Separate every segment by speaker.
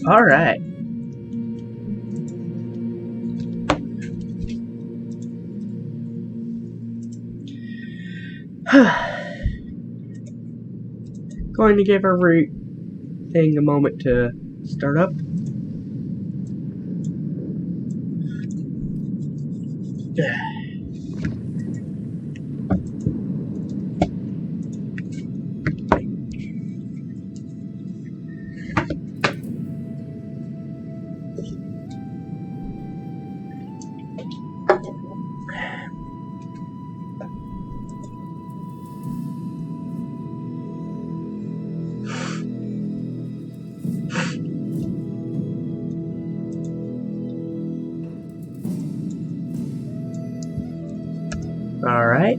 Speaker 1: All right. Going to give everything a moment to start up. All right.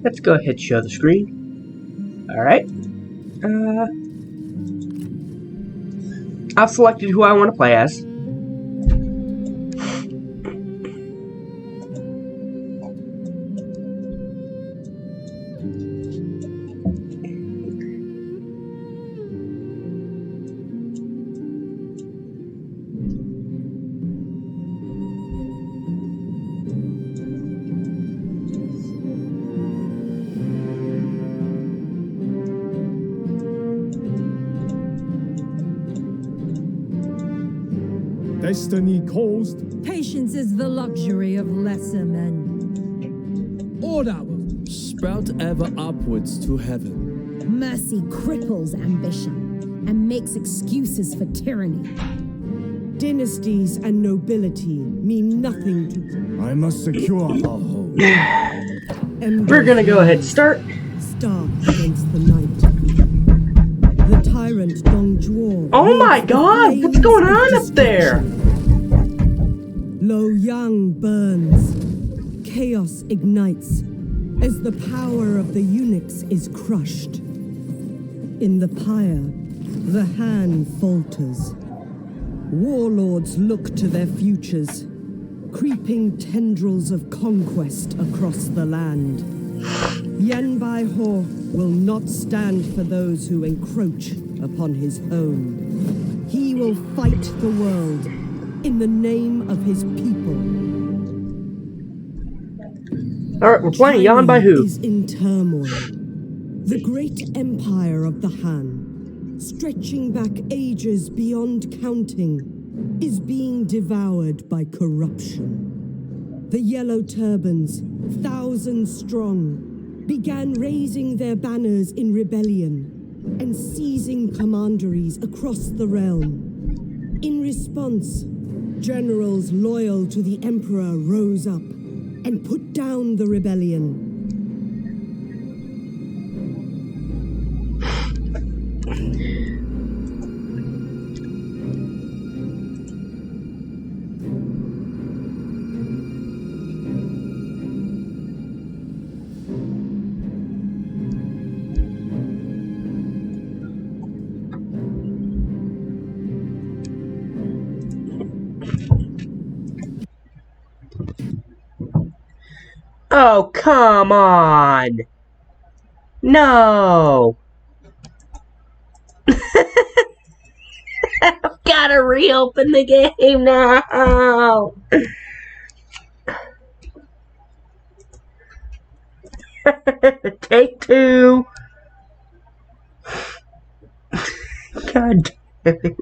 Speaker 1: Let's go ahead and show the screen. Alright. I've selected who I want to play as.
Speaker 2: Destiny calls.
Speaker 3: Patience is the luxury of lesser men.
Speaker 2: Order will sprout ever upwards to heaven.
Speaker 3: Mercy cripples ambition and makes excuses for tyranny.
Speaker 4: Dynasties and nobility mean nothing to...
Speaker 2: I must secure our home.
Speaker 1: We're gonna go ahead and start.
Speaker 4: Stark against the night. The tyrant Dong Zhuo...
Speaker 1: Oh my god! What's going on up there?
Speaker 4: Lo Yang burns. Chaos ignites as the power of the eunuchs is crushed. In the pyre, the Han falters. Warlords look to their futures, creeping tendrils of conquest across the land. Yanbai Ho will not stand for those who encroach upon his home. He will fight the world in the name of his people.
Speaker 1: Alright, we're playing Yan by Who.
Speaker 4: Is in turmoil. The great empire of the Han, stretching back ages beyond counting, is being devoured by corruption. The Yellow Turbans, thousands strong, began raising their banners in rebellion and seizing commanderies across the realm. In response, generals loyal to the emperor rose up, and put down the rebellion.
Speaker 1: Oh, come on! No! I've gotta reopen the game now! Take two! God damn it.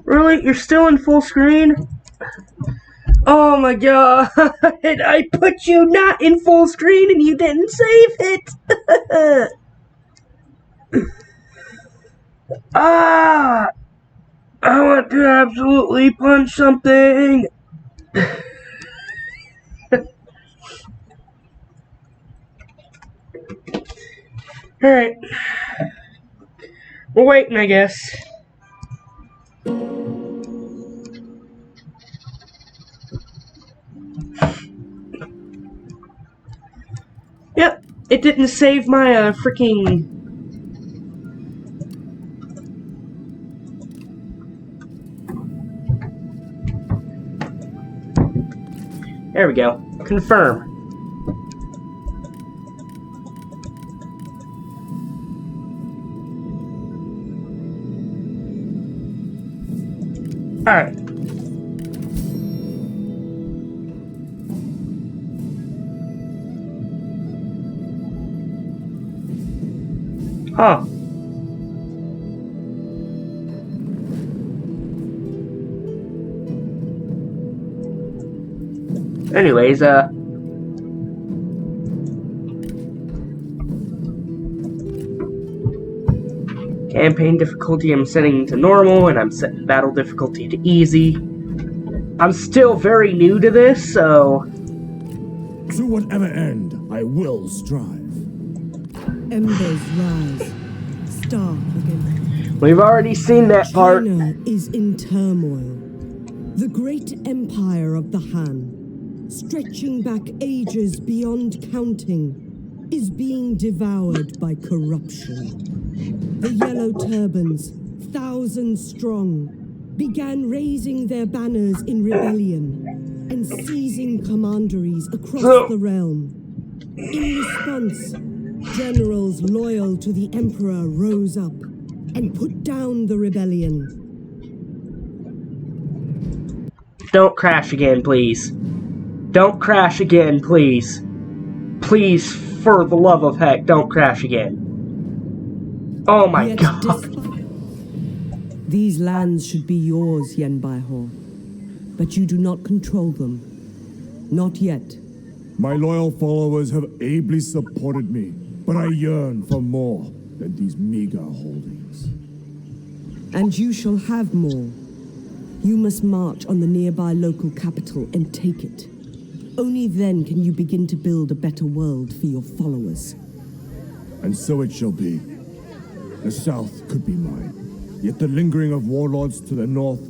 Speaker 1: Really? You're still in full screen? Oh my god! I put you not in full screen and you didn't save it! Ah! I want to absolutely punch something! Alright. We're waiting, I guess. Yep, it didn't save my freaking. There we go. Confirm. Alright. Huh. Anyways, campaign difficulty I'm setting to normal, and I'm setting battle difficulty to easy. I'm still very new to this, so...
Speaker 2: To whatever end, I will strive.
Speaker 4: Embers rise, stark again.
Speaker 1: We've already seen that part.
Speaker 4: China is in turmoil. The great empire of the Han, stretching back ages beyond counting, is being devoured by corruption. The Yellow Turbans, thousands strong, began raising their banners in rebellion and seizing commanderies across the realm. In response, generals loyal to the Emperor rose up and put down the rebellion.
Speaker 1: Don't crash again, please. Don't crash again, please. Please, for the love of heck, don't crash again. Oh my
Speaker 4: Yet
Speaker 1: god.
Speaker 4: These lands should be yours, Yen Baiho, but you do not control them. Not yet.
Speaker 2: My loyal followers have ably supported me, but I yearn for more than these meager holdings.
Speaker 4: And you shall have more. You must march on the nearby local capital and take it. Only then can you begin to build a better world for your followers.
Speaker 2: And so it shall be. The south could be mine, yet the lingering of warlords to the north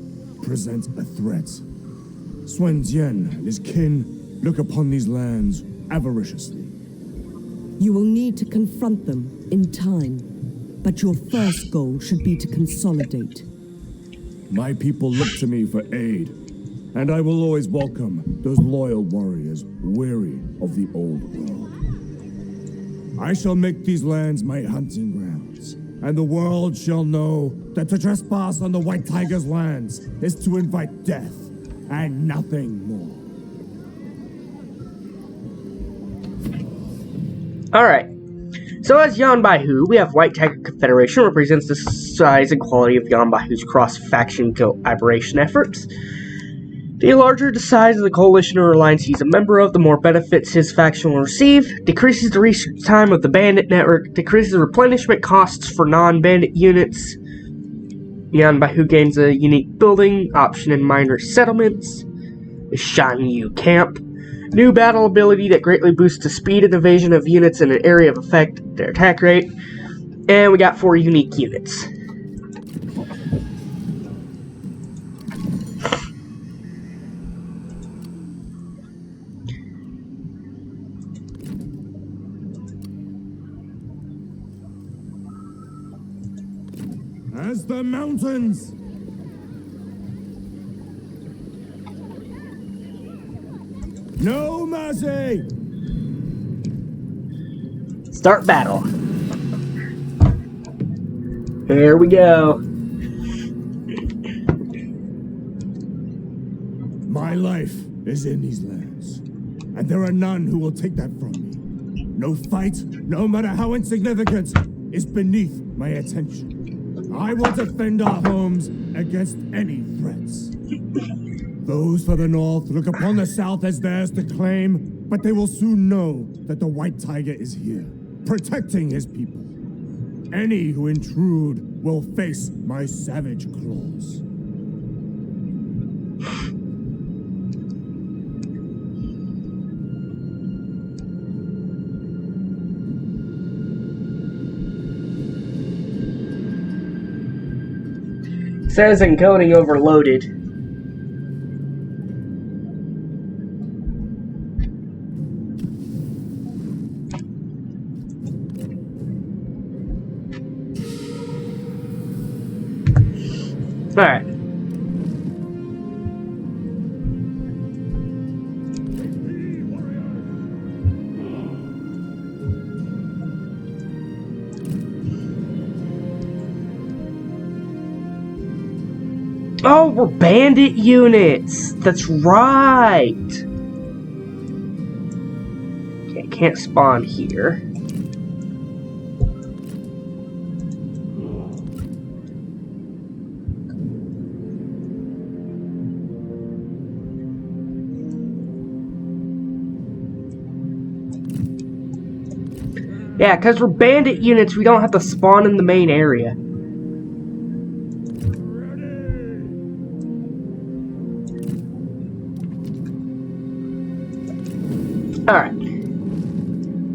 Speaker 2: presents a threat. Sun Jian and his kin look upon these lands avariciously.
Speaker 4: You will need to confront them in time, but your first goal should be to consolidate.
Speaker 2: My people look to me for aid, and I will always welcome those loyal warriors weary of the old world. I shall make these lands my hunting grounds, and the world shall know that to trespass on the White Tiger's lands is to invite death, and nothing more.
Speaker 1: Alright. So as Yanbaihu, we have White Tiger Confederation represents the size and quality of Yanbaihu's cross-faction collaboration efforts. The larger the size of the coalition or alliance he's a member of, the more benefits his faction will receive. Decreases the research time of the bandit network. Decreases replenishment costs for non-bandit units. Yanbaihu gains a unique building option in minor settlements. The Shanyu Camp. New battle ability that greatly boosts the speed and evasion of units in an area of effect, their attack rate. And we got 4 unique units.
Speaker 2: As the mountains. No mercy.
Speaker 1: Start battle. Here we go.
Speaker 2: My life is in these lands, and there are none who will take that from me. No fight, no matter how insignificant, is beneath my attention. I will defend our homes against any threats. Those for the north look upon the south as theirs to claim, but they will soon know that the White Tiger is here, protecting his people. Any who intrude will face my savage claws.
Speaker 1: Says encoding overloaded. Alright. Oh, we're bandit units! That's right! Okay, can't spawn here. Yeah, because we're bandit units, we don't have to spawn in the main area. Alright.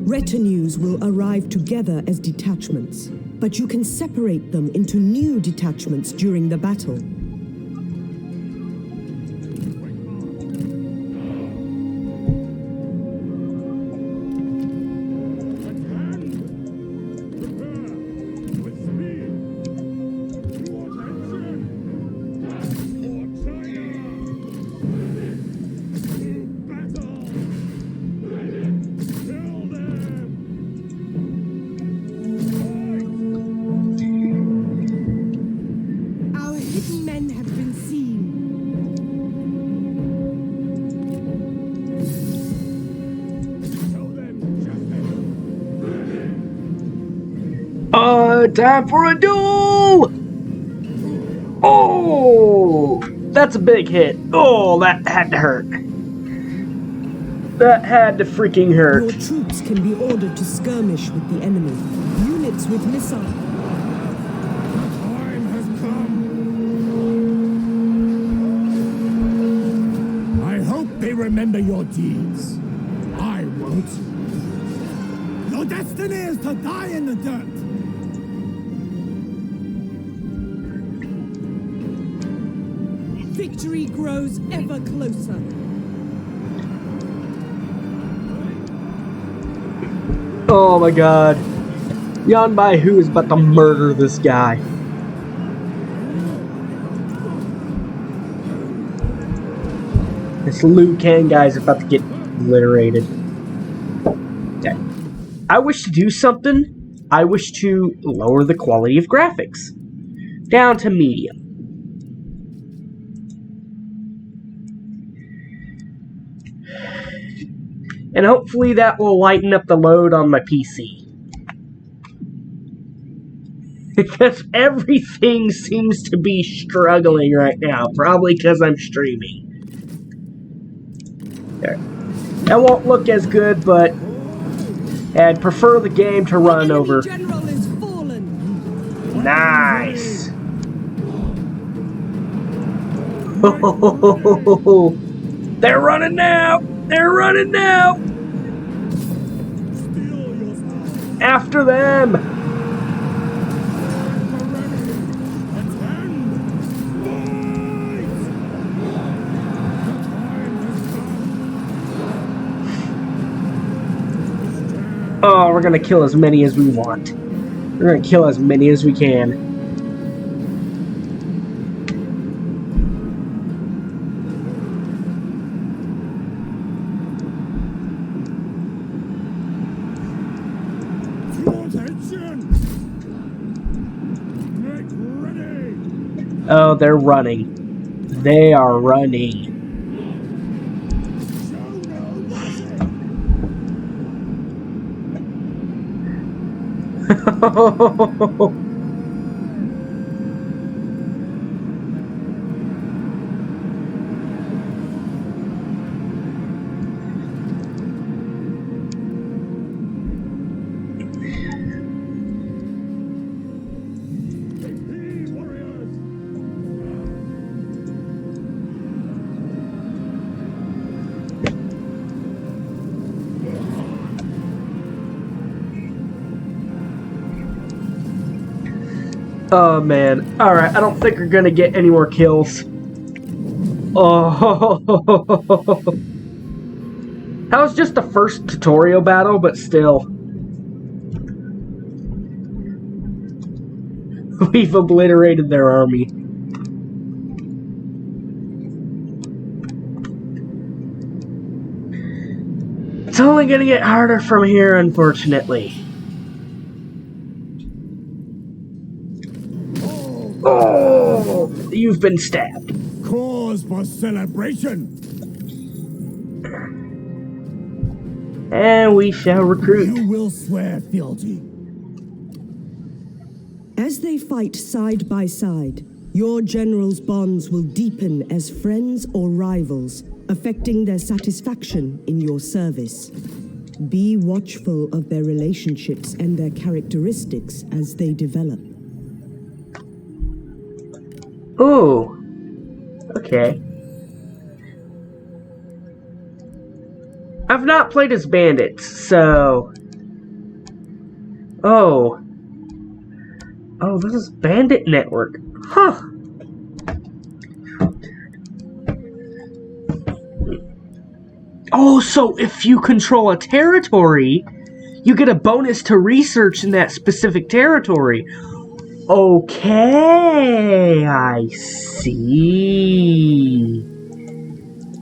Speaker 4: Retinues will arrive together as detachments, but you can separate them into new detachments during the battle.
Speaker 1: Time for a duel! Oh! That's a big hit. Oh, that had to hurt. That had to freaking hurt.
Speaker 4: Your troops can be ordered to skirmish with the enemy. Units with missiles.
Speaker 2: Time has come. I hope they remember your deeds. I won't. Your destiny is to die in the dirt.
Speaker 4: Victory grows ever closer.
Speaker 1: Oh my god. Yanbaihu is about to murder this guy. This Liu Kang guy is about to get obliterated. Okay. I wish to do something. I wish to lower the quality of graphics down to medium. And hopefully that will lighten up the load on my PC. Because everything seems to be struggling right now. Probably because I'm streaming. There. That won't look as good, but I'd prefer the game to run over.
Speaker 4: General is fallen.
Speaker 1: Nice. They're running now! They're running now! After them! Oh, we're gonna kill as many as we want. We're gonna kill as many as we can. Oh, they're running. They are running. Oh man. Alright, I don't think we're gonna get any more kills. Oh. That was just the first tutorial battle, but still. We've obliterated their army. It's only gonna get harder from here, unfortunately. Oh, you've been stabbed.
Speaker 2: Cause for celebration.
Speaker 1: And we shall recruit.
Speaker 2: You will swear fealty.
Speaker 4: As they fight side by side, your generals' bonds will deepen as friends or rivals, affecting their satisfaction in your service. Be watchful of their relationships and their characteristics as they develop.
Speaker 1: Ooh. Okay. I've not played as bandits, so... Oh. Oh, this is Bandit Network. Huh. Oh, so if you control a territory, you get a bonus to research in that specific territory. Okay, I see.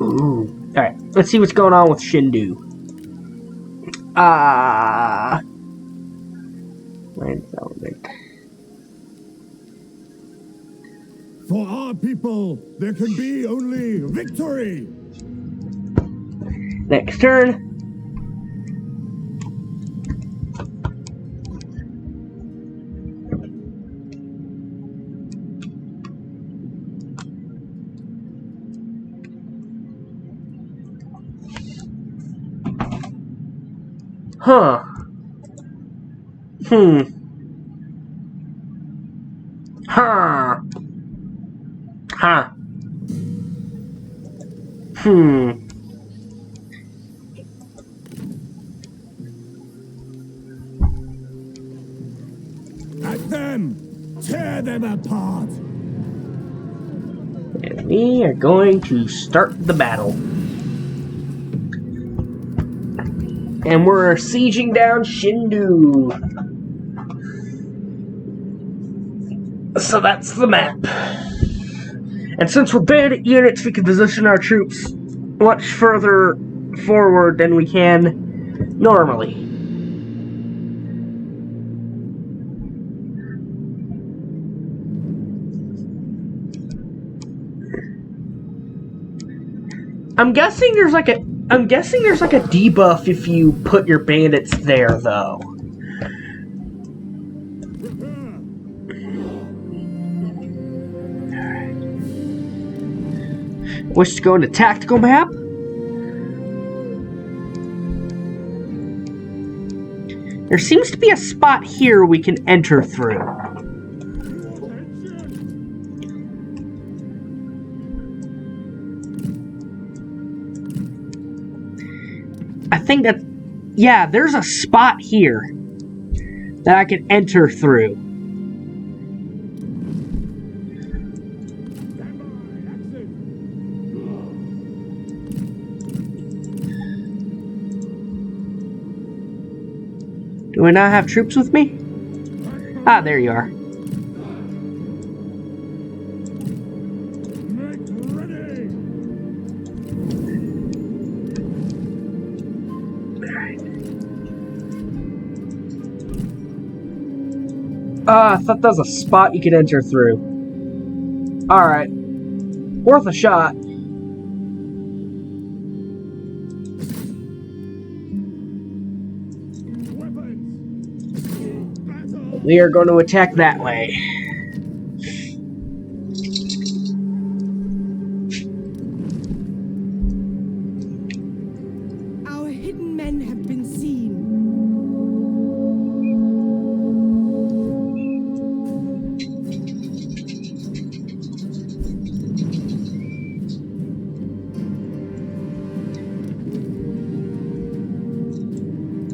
Speaker 1: Ooh. Alright, let's see what's going on with Shindu. Land development.
Speaker 2: For our people, there can be only victory.
Speaker 1: Next turn. Huh. Huh. Huh.
Speaker 2: At them! Tear them apart!
Speaker 1: And we are going to start the battle. And we're sieging down Shindu. So that's the map. And since we're bandit units, we can position our troops much further forward than we can normally. I'm guessing there's like a debuff if you put your bandits there, though. Wish to go into tactical map? There seems to be a spot here we can enter through. I think that, yeah, there's a spot here that I can enter through. Do I not have troops with me? Ah, there you are. I thought that was a spot you could enter through. Alright. Worth a shot. We are going to attack that way.
Speaker 4: Our hidden men have been seen.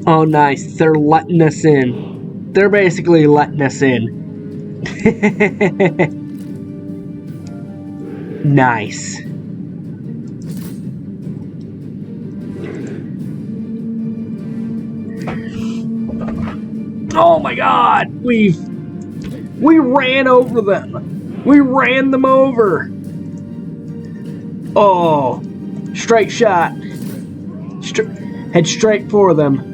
Speaker 1: Oh, nice. They're letting us in. They're basically letting us in. Nice. Oh my god! We ran over them! We ran them over! Oh, straight shot. Head straight for them.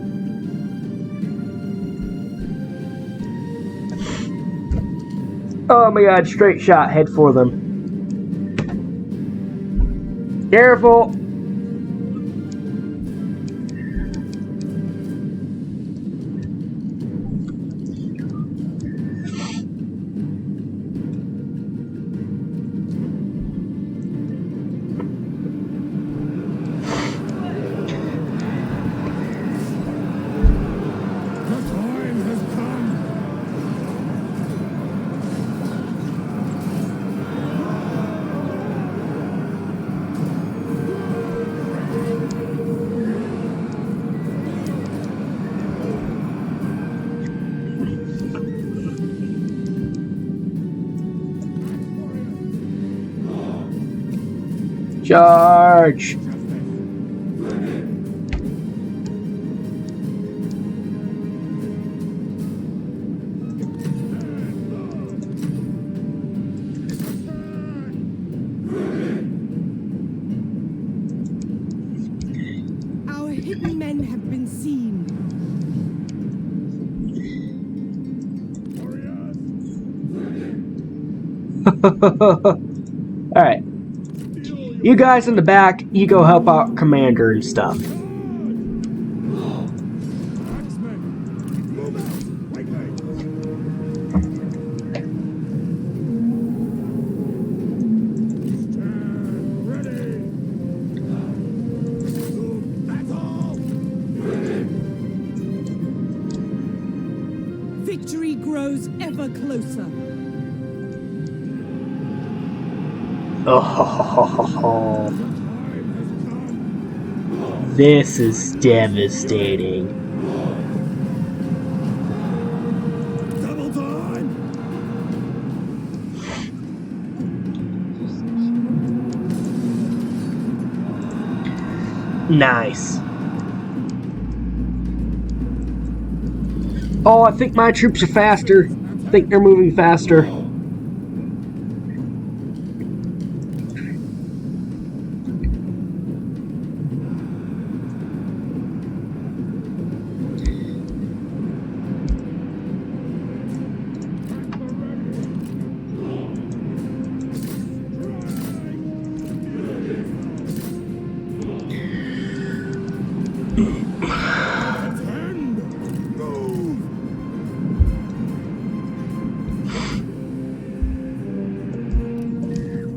Speaker 1: Oh my god, straight shot, head for them. Careful! Charge!
Speaker 4: Our hidden men have been seen.
Speaker 1: Alright. You guys in the back, you go help out Commander and stuff.
Speaker 4: Victory grows ever closer.
Speaker 1: Oh, this is devastating.
Speaker 2: Double time!
Speaker 1: Nice. Oh, I think my troops are faster. I think they're moving faster.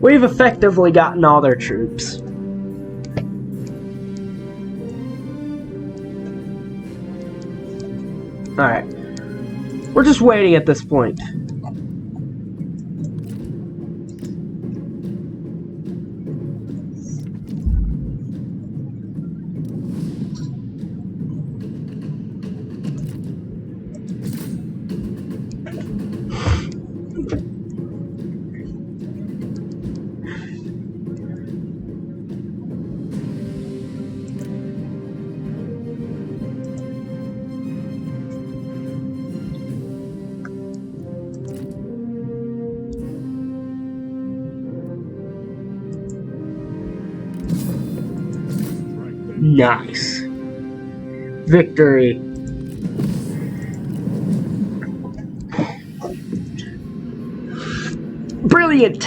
Speaker 1: We've effectively gotten all their troops. Alright. We're just waiting at this point. Nice. Victory. Brilliant.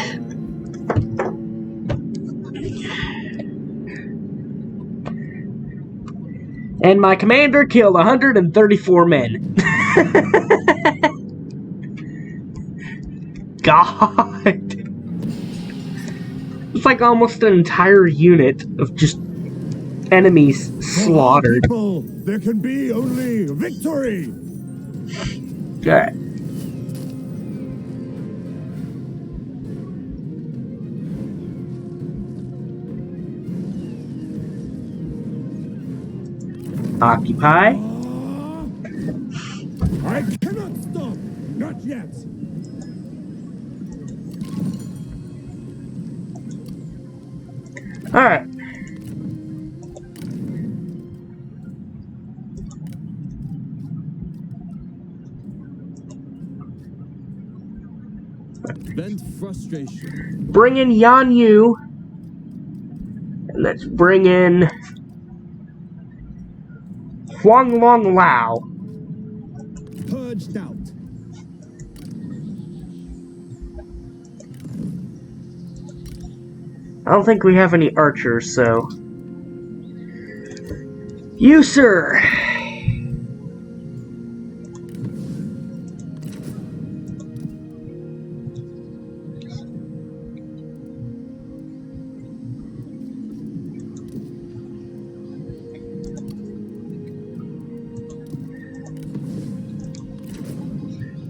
Speaker 1: And my commander killed 134 men. God. It's like almost an entire unit of just enemies slaughtered.
Speaker 2: People, there can be only victory.
Speaker 1: Alright. Occupy.
Speaker 2: I cannot stop. Not yet.
Speaker 1: Alright.
Speaker 2: Vent frustration.
Speaker 1: Bring in Yan Yu. And let's bring in Huang Long Lao.
Speaker 2: Purged out.
Speaker 1: I don't think we have any archers, so. You, sir.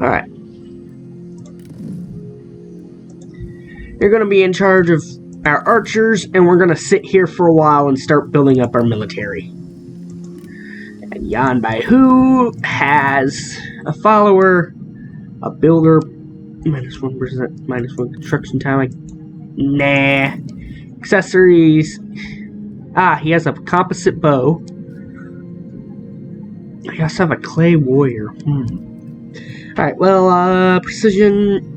Speaker 1: Alright. You're going to be in charge of our archers, and we're going to sit here for a while and start building up our military. And Yan Baihu has a follower, a builder, -1%, -1 construction time. Like, nah. Accessories. Ah, he has a composite bow. He also have a clay warrior. Alright, well, precision.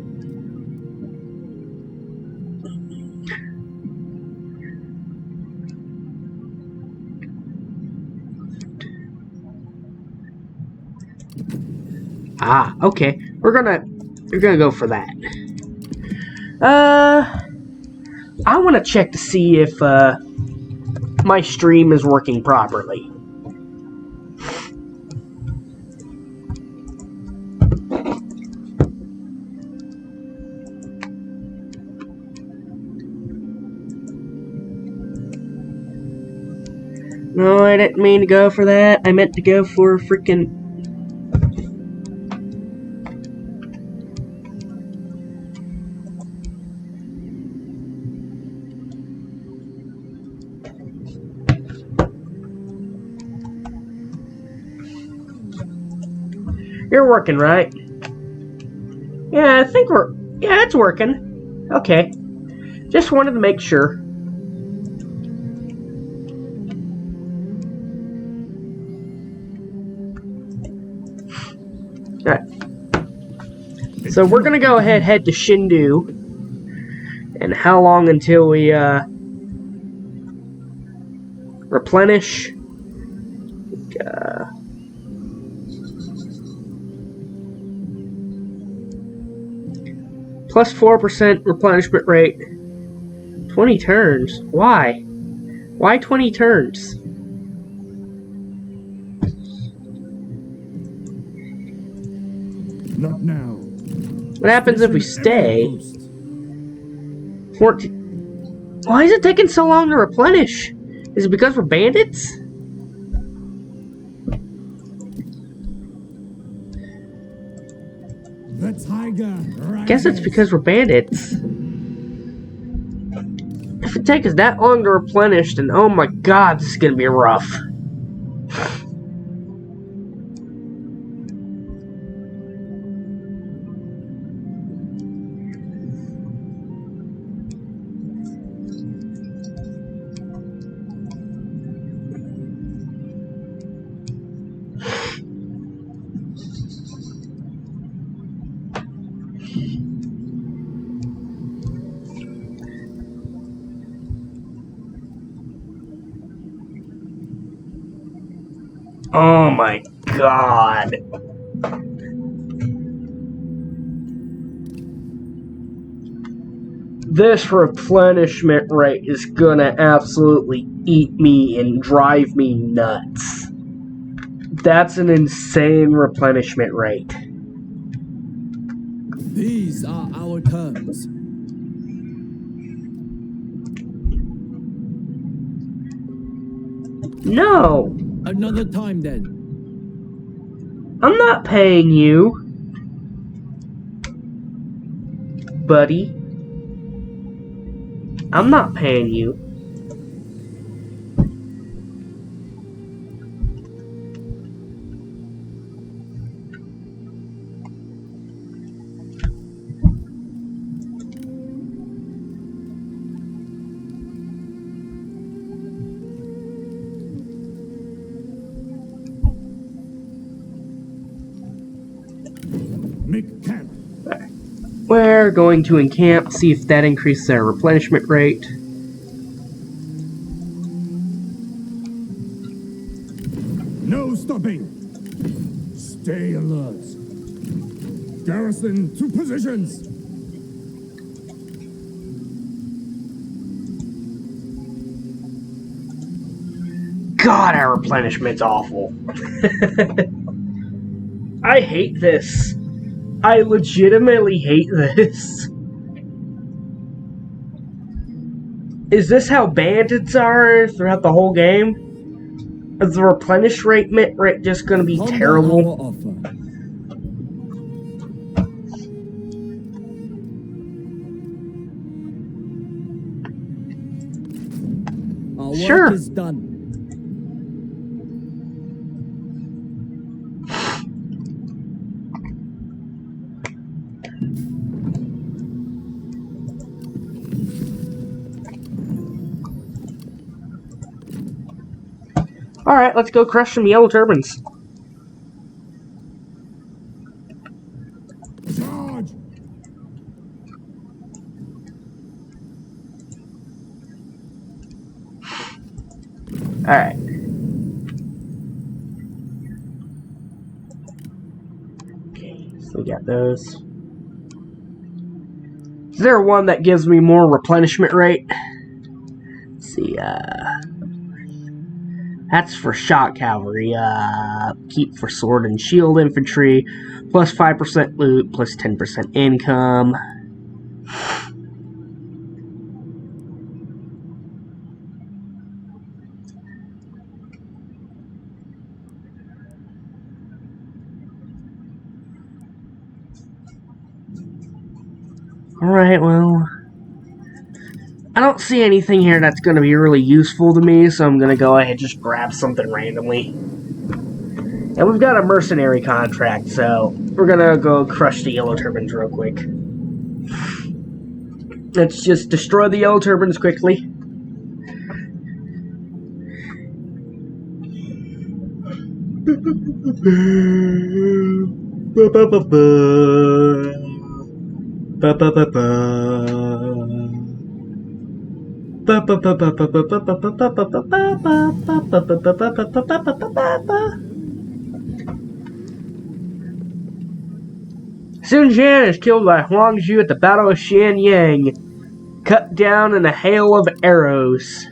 Speaker 1: Ah, okay. We're gonna go for that. I want to check to see if my stream is working properly. No, I didn't mean to go for that. I meant to go for freaking. You're working, right? Yeah, I think we're... Yeah, it's working. Okay. Just wanted to make sure. Alright. So we're gonna go ahead, head to Shindu. And how long until we, replenish? Plus 4% replenishment rate. 20 turns. Why? Why 20 turns?
Speaker 2: Not now.
Speaker 1: What happens if we stay? 14. Why is it taking so long to replenish? Is it because we're bandits?
Speaker 2: The tiger.
Speaker 1: I guess it's because we're bandits. If it takes us that long to replenish, then oh my god, this is gonna be rough. Oh my god. This replenishment rate is gonna absolutely eat me and drive me nuts. That's an insane replenishment rate.
Speaker 5: These are our terms.
Speaker 1: No,
Speaker 5: Another time then.
Speaker 1: I'm not paying you, buddy. I'm not paying you.
Speaker 2: Make camp.
Speaker 1: We're going to encamp, see if that increases our replenishment rate.
Speaker 2: No stopping. Stay alert. Garrison to positions.
Speaker 1: God, our replenishment's awful. I hate this. I legitimately hate this. Is this how bandits are throughout the whole game? Is the replenishment rate just gonna be
Speaker 5: Ponder
Speaker 1: terrible?
Speaker 5: our offer. Our
Speaker 1: Sure.
Speaker 5: work is done.
Speaker 1: Alright, let's go crush some yellow turbans.
Speaker 2: Charge.
Speaker 1: Alright. Okay, so we got those. Is there one that gives me more replenishment rate? Let's see, that's for shock cavalry. Keep for sword and shield infantry. Plus 5% loot, plus 10% income. Alright, well, I don't see anything here that's going to be really useful to me, so I'm going to go ahead and just grab something randomly. And we've got a mercenary contract, so we're going to go crush the yellow turbans real quick. Let's just destroy the yellow turbans quickly. Sun Jian is killed by Huang Zhu at the Battle of Xianyang, cut down in a hail of arrows.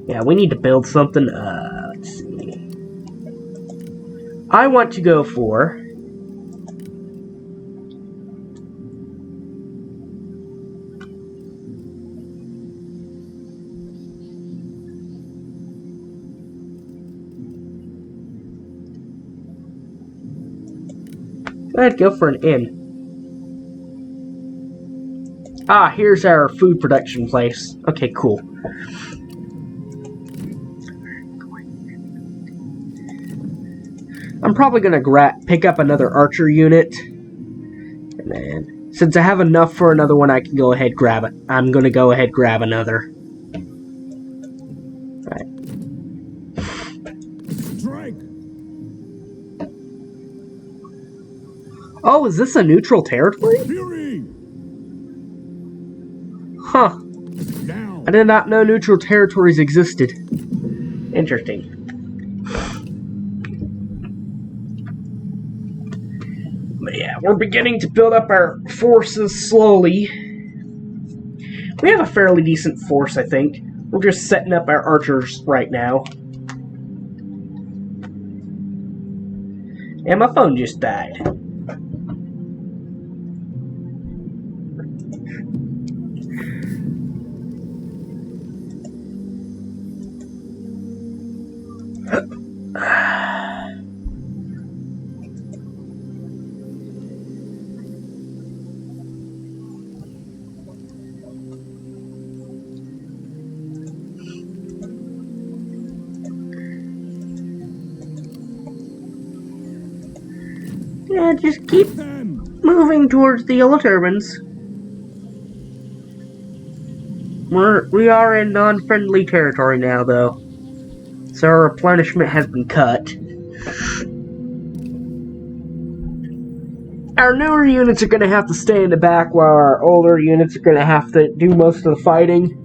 Speaker 1: Yeah, we need to build something. Let's see. I want to go for I'd go for an inn. Ah, here's our food production place. Okay, cool. I'm probably gonna pick up another archer unit. And then, since I have enough for another one, I can go ahead and grab it. I'm gonna go ahead and grab another. Alright.
Speaker 2: Strike.
Speaker 1: Oh, is this a neutral territory?
Speaker 2: Fury!
Speaker 1: Huh.
Speaker 2: Now!
Speaker 1: I did not know neutral territories existed. Interesting. But yeah, we're beginning to build up our forces slowly. We have a fairly decent force, I think. We're just setting up our archers right now. And my phone just died. Yeah, just keep
Speaker 2: Them!
Speaker 1: moving towards the yellow turbines. We are in non-friendly territory now, though. So our replenishment has been cut. Our newer units are going to have to stay in the back while our older units are going to have to do most of the fighting.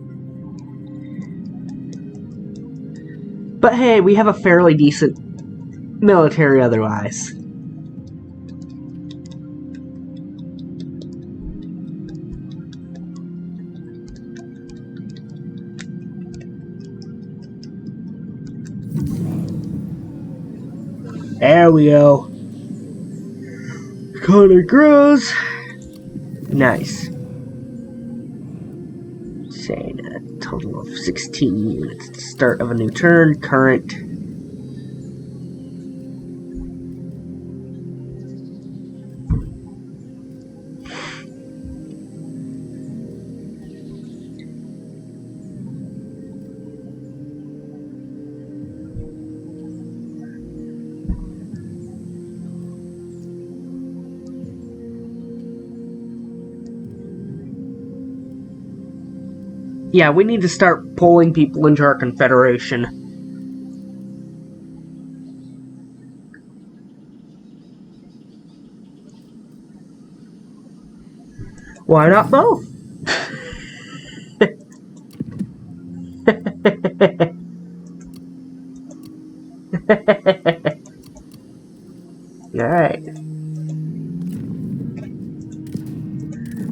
Speaker 1: But hey, we have a fairly decent military otherwise. There we go. Color grows. Nice. Saying a total of 16 units at the start of a new turn. Current. Yeah, we need to start pulling people into our confederation. Why not both? Alright.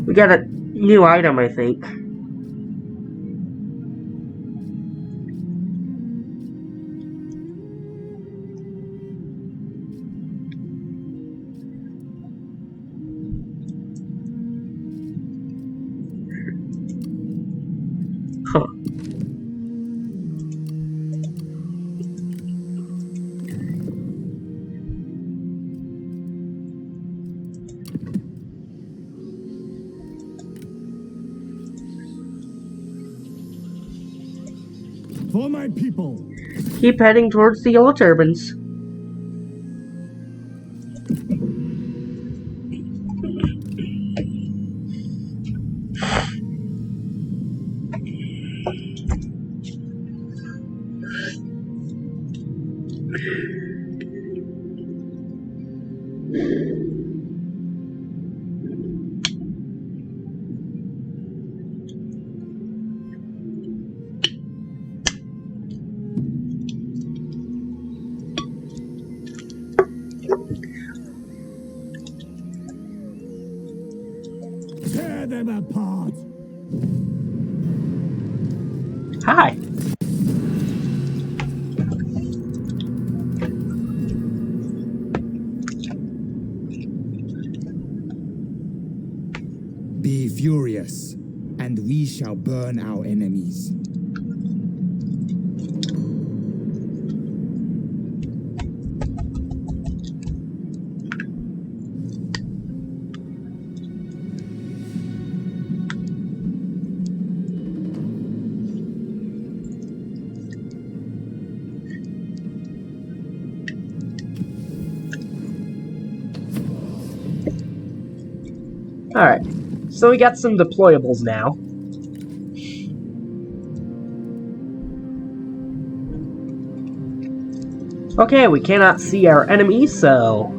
Speaker 1: We got a new item, I think. Huh.
Speaker 2: For my people!
Speaker 1: Keep heading towards the yellow turbines.
Speaker 2: Tear them apart!
Speaker 1: Hi.
Speaker 6: Be furious, and we shall burn our enemies.
Speaker 1: Alright. So we got some deployables now. Okay, we cannot see our enemies, so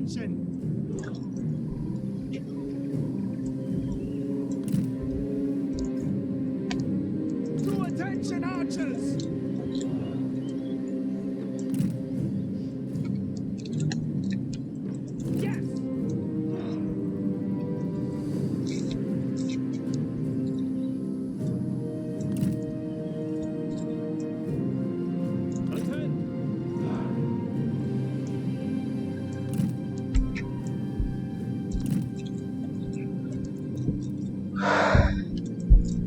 Speaker 6: attention! To attention, archers! Yes!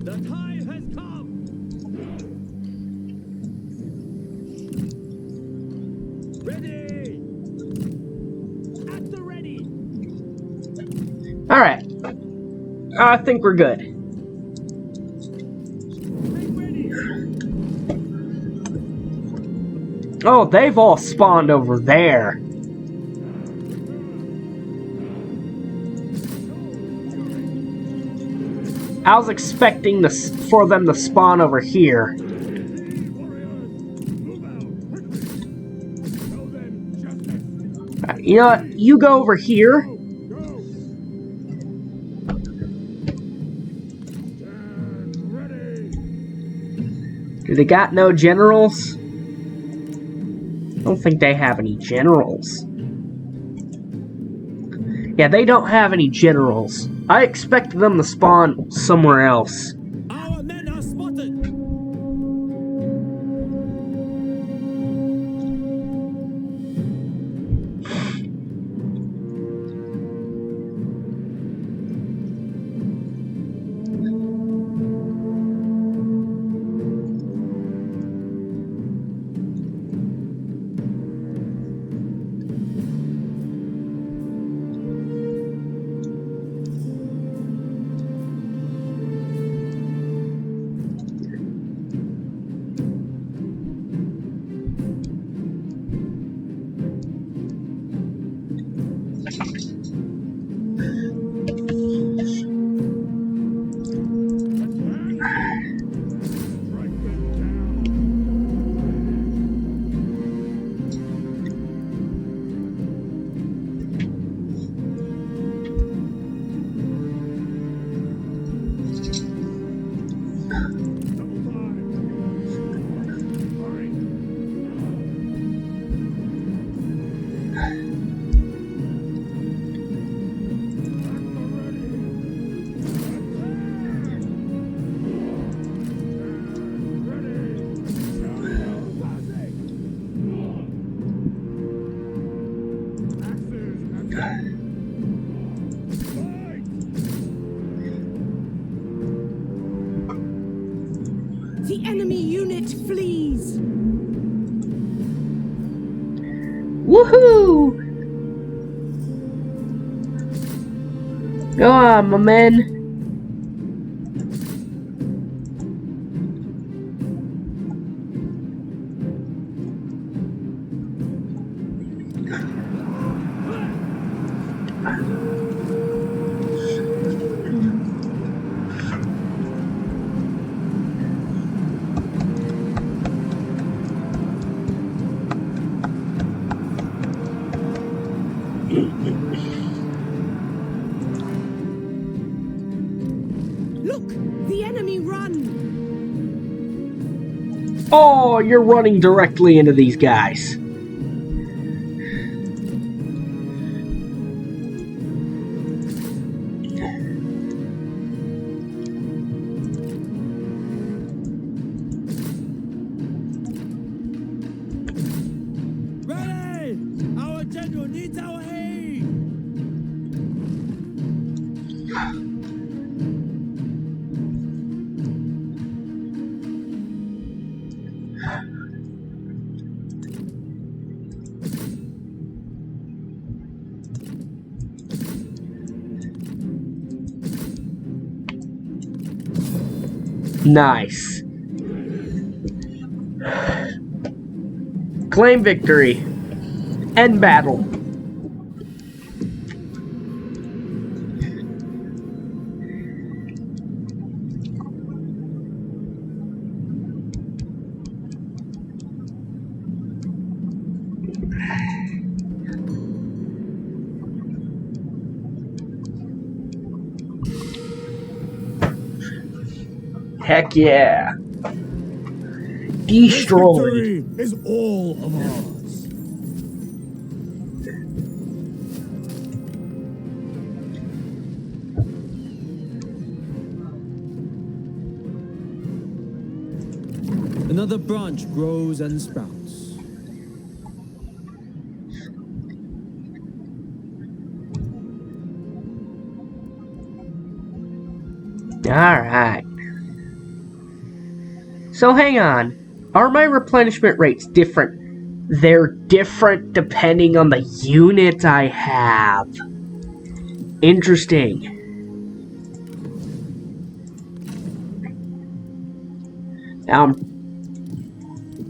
Speaker 5: The time has come. Ready. At the ready.
Speaker 1: Alright. I think we're good. Oh, they've all spawned over there. I was expecting for them to spawn over here. You know what? You go over here. Do they got no generals? I don't think they have any generals. Yeah, they don't have any generals. I expect them to spawn somewhere else.
Speaker 5: Our men are spotted.
Speaker 4: The enemy unit flees.
Speaker 1: Woohoo! Go on, my men.
Speaker 4: Look, the enemy run.
Speaker 1: Oh, you're running directly into these guys.
Speaker 5: Ready. Our general needs our aid.
Speaker 1: Nice. Claim victory. End battle. Heck yeah.
Speaker 2: This
Speaker 1: Destroyed.
Speaker 2: victory is all of ours.
Speaker 5: Another branch grows and sprouts.
Speaker 1: Alright. So hang on. Are my replenishment rates different? They're different depending on the unit I have. Interesting.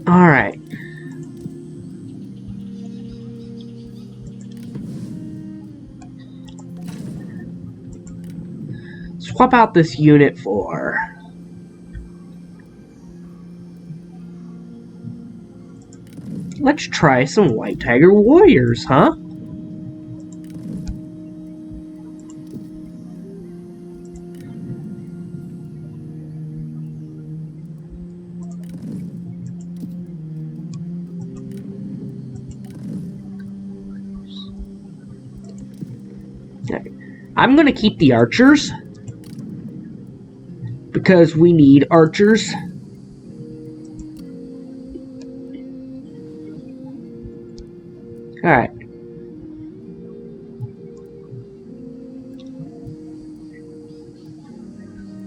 Speaker 1: Alright. Swap out this unit for... Let's try some White Tiger Warriors, huh? I'm gonna keep the archers because we need archers. Alright.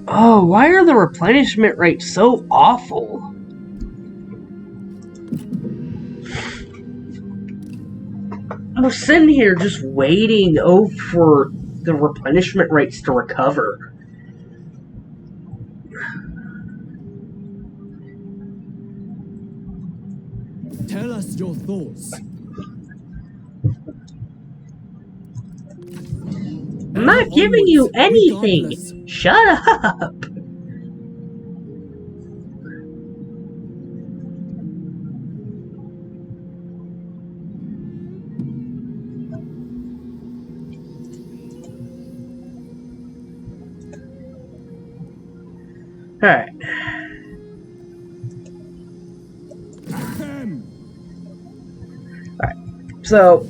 Speaker 1: Oh, why are the replenishment rates so awful? I'm sitting here just waiting for the replenishment rates to recover.
Speaker 5: Tell us your thoughts.
Speaker 1: I'm not giving you anything.
Speaker 5: Regardless.
Speaker 1: Shut up. Alright. Alright. So,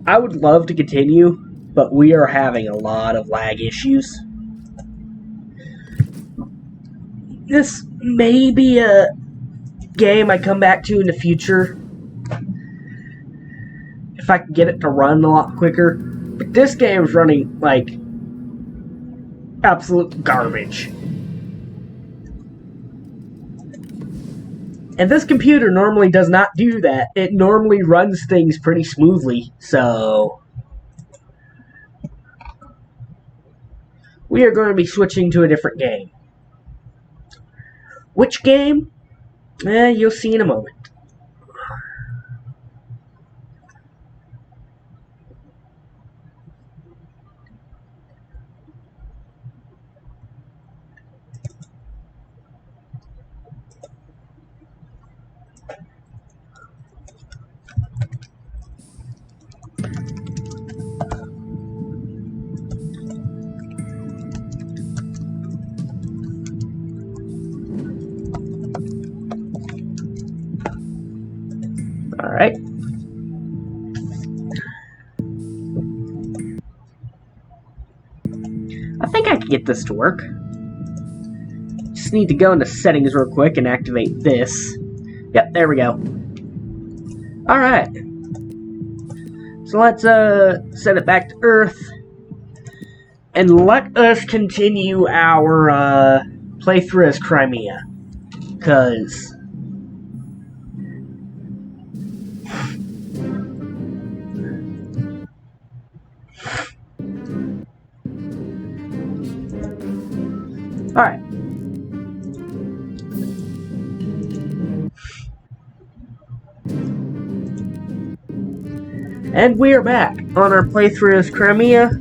Speaker 1: I would love to continue, but we are having a lot of lag issues. This may be a game I come back to in the future if I can get it to run a lot quicker. But this game is running like absolute garbage. And this computer normally does not do that. It normally runs things pretty smoothly, so we are going to be switching to a different game. Which game? You'll see in a moment. Alright. I think I can get this to work. Just need to go into settings real quick and activate this. Yep, there we go. Alright. So let's set it back to Earth. And let us continue our playthrough as Crimea. Because alright. And we are back on our playthrough as Crimea.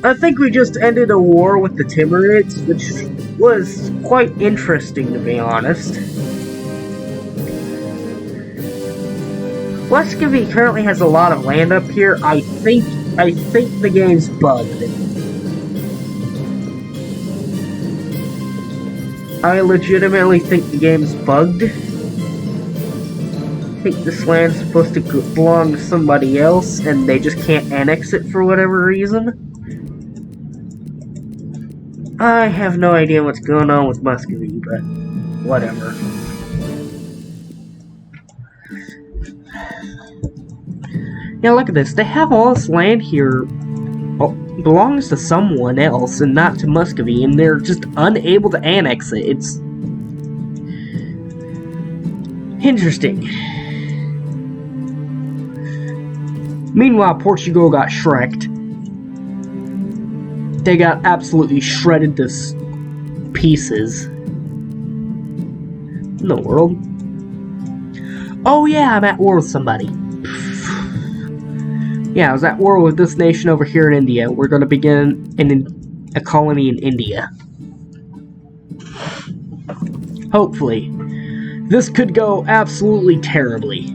Speaker 1: I think we just ended a war with the Timurids, which was quite interesting to be honest. Muscovy currently has a lot of land up here. I think the game's bugged. I legitimately think the game's bugged. I think this land's supposed to belong to somebody else, and they just can't annex it for whatever reason. I have no idea what's going on with Muscovy, but whatever. Yeah, look at this. They have all this land here. Belongs to someone else and not to Muscovy, and they're just unable to annex it. It's interesting. Meanwhile, Portugal got shreked. They got absolutely shredded to pieces. In the world? Oh yeah, I'm at war with somebody. Yeah, I was at war with this nation over here in India. We're going to begin a colony in India. Hopefully. This could go absolutely terribly.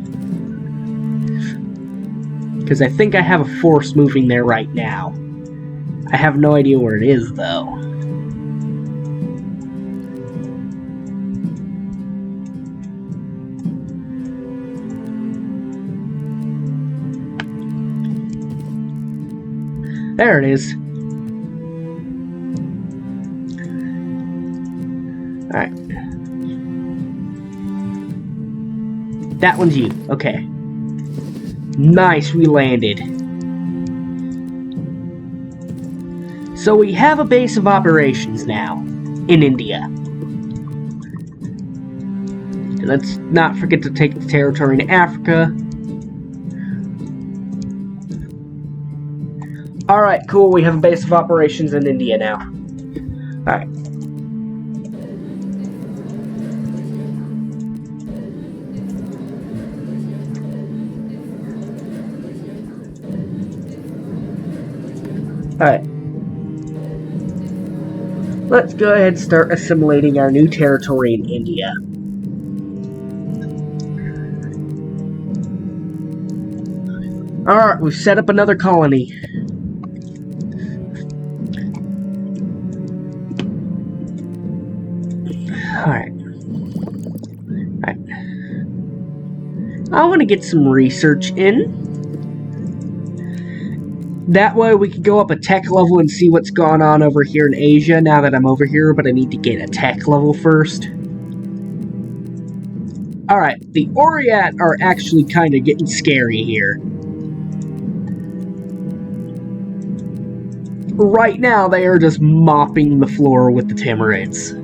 Speaker 1: Because I think I have a force moving there right now. I have no idea where it is, though. There it is. Alright. That one's you. Okay. Nice, we landed. So we have a base of operations now in India. And let's not forget to take the territory in Africa. Alright, cool, we have a base of operations in India now. Alright. Alright. Let's go ahead and start assimilating our new territory in India. Alright, we've set up another colony. Alright. I want to get some research in. That way we can go up a tech level and see what's going on over here in Asia now that I'm over here, but I need to get a tech level first. Alright, the Oryat are actually kind of getting scary here. Right now they are just mopping the floor with the Timurids.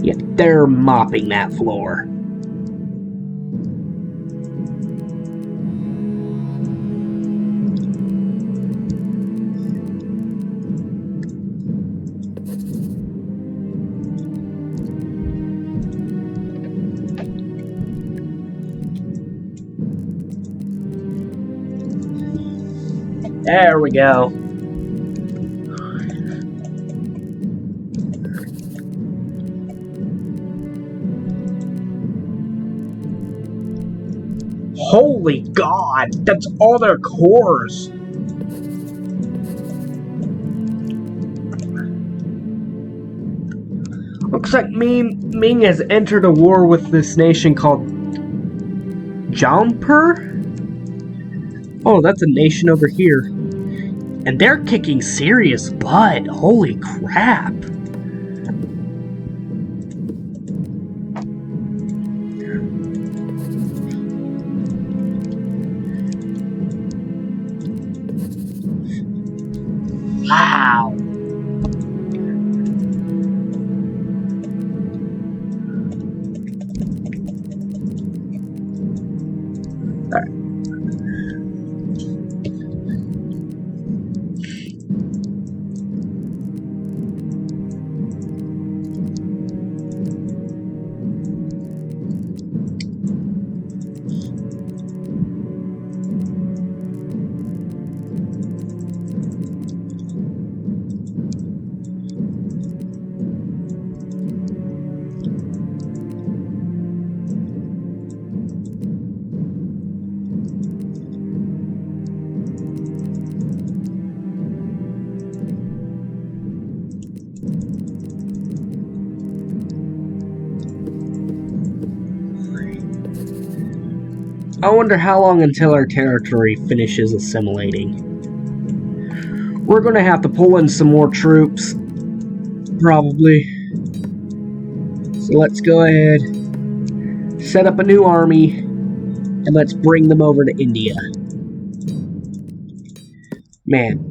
Speaker 1: Yeah, they're mopping that floor. There we go. Holy God, that's all their cores. Looks like Ming has entered a war with this nation called Jampur? Oh, that's a nation over here. And they're kicking serious butt. Holy crap. Wow. I wonder how long until our territory finishes assimilating. We're gonna have to pull in some more troops, probably. So let's go ahead, set up a new army, and let's bring them over to India. Man.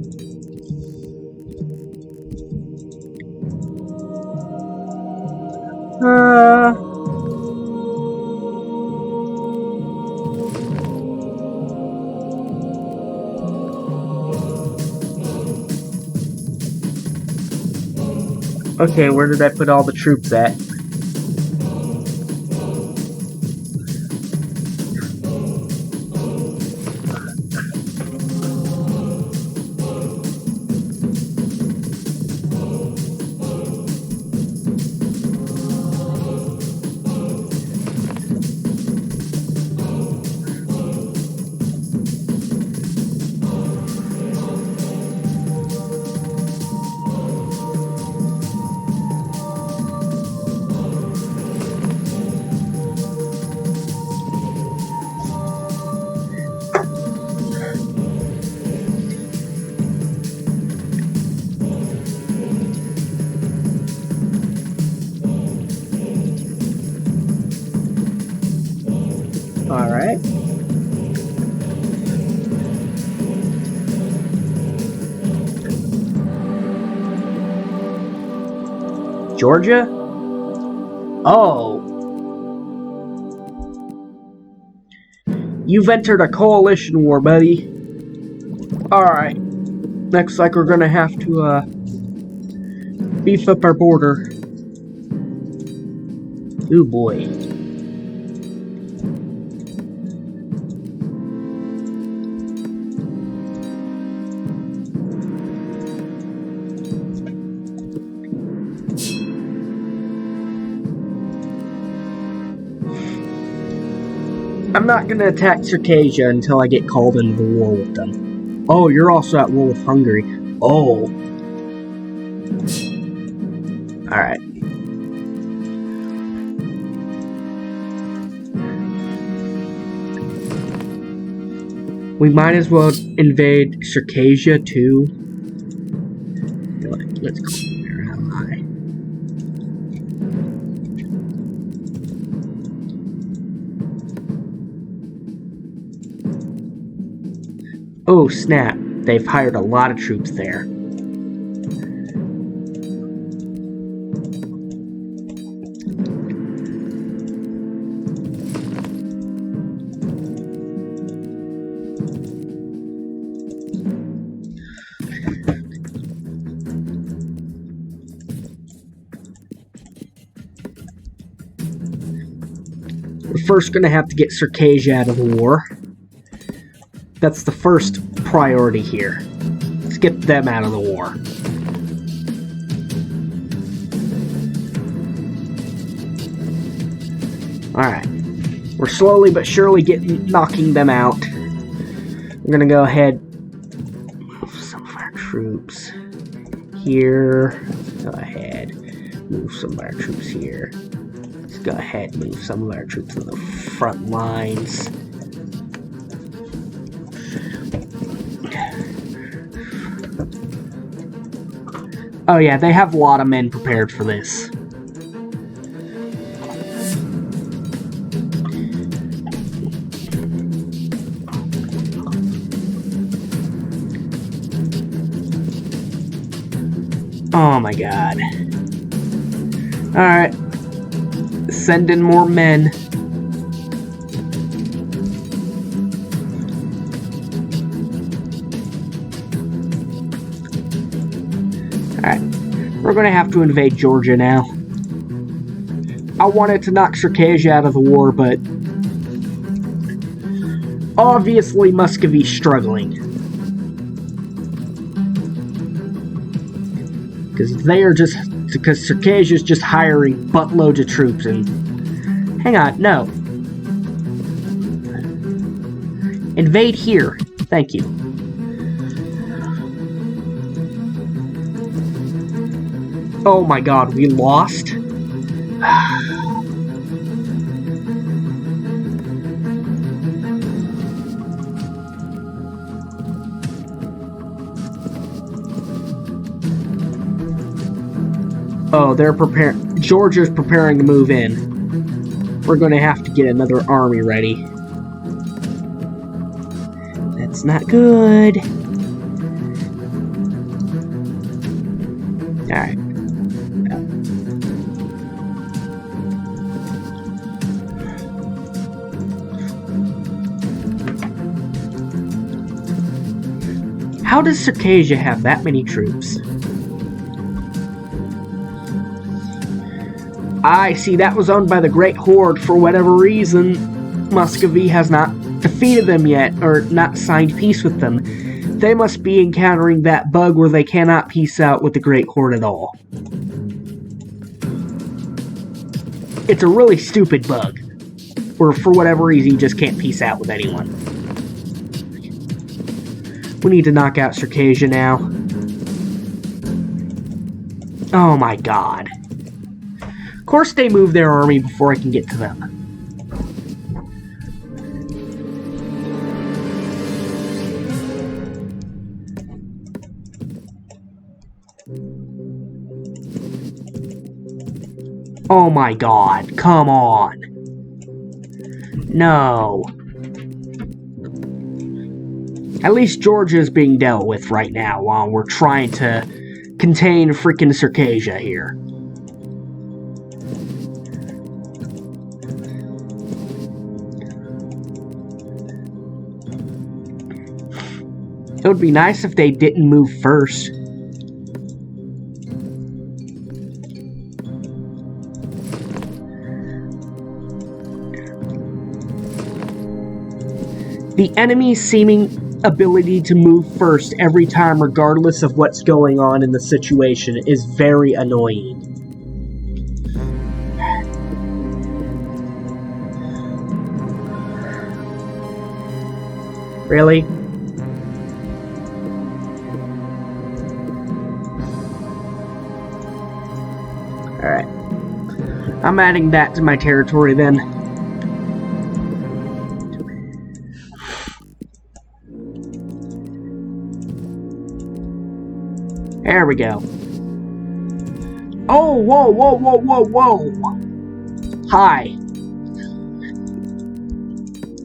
Speaker 1: Okay, where did I put all the troops at? Alright. Georgia? Oh. You've entered a coalition war, buddy. Alright. Looks like we're gonna have to, beef up our border. Ooh, boy. I'm not gonna attack Circassia until I get called into war with them. Oh, you're also at war with Hungary. Oh. Alright. We might as well invade Circassia too. Let's go there. How high? Oh snap, they've hired a lot of troops there. We're first gonna have to get Circassia out of the war. That's the first priority here. Let's get them out of the war. Alright. We're slowly but surely knocking them out. We're gonna go ahead move some of our troops here. Let's go ahead move some of our troops here. Let's go ahead move some of our troops to the front lines. Oh yeah, they have a lot of men prepared for this. Oh my god. Alright. Send in more men. Alright, we're gonna have to invade Georgia now. I wanted to knock Circassia out of the war, but obviously Muscovy's struggling. Because Circassia's just hiring buttloads of troops and... Hang on, no. Invade here. Thank you. Oh my god, we lost? Oh, they're preparing. Georgia's preparing to move in. We're going to have to get another army ready. That's not good. Alright. How does Circassia have that many troops? I see, that was owned by the Great Horde. For whatever reason, Muscovy has not defeated them yet, or not signed peace with them. They must be encountering that bug where they cannot peace out with the Great Horde at all. It's a really stupid bug, where for whatever reason you just can't peace out with anyone. We need to knock out Circassia now. Oh my god. Of course they move their army before I can get to them. Oh my god, come on. No. At least Georgia is being dealt with right now while we're trying to contain freaking Circassia here. It would be nice if they didn't move first. The enemy's seeming ability to move first every time, regardless of what's going on in the situation, is very annoying. Really? Alright. I'm adding that to my territory then. There we go. Oh, whoa, whoa, whoa, whoa, whoa! Hi.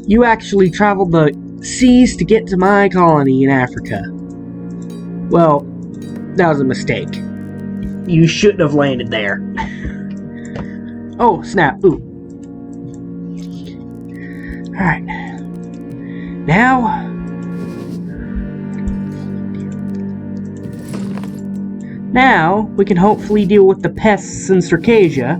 Speaker 1: You actually traveled the seas to get to my colony in Africa. Well, that was a mistake. You shouldn't have landed there. Oh, snap. Ooh. Alright. Now, we can hopefully deal with the pests in Circassia.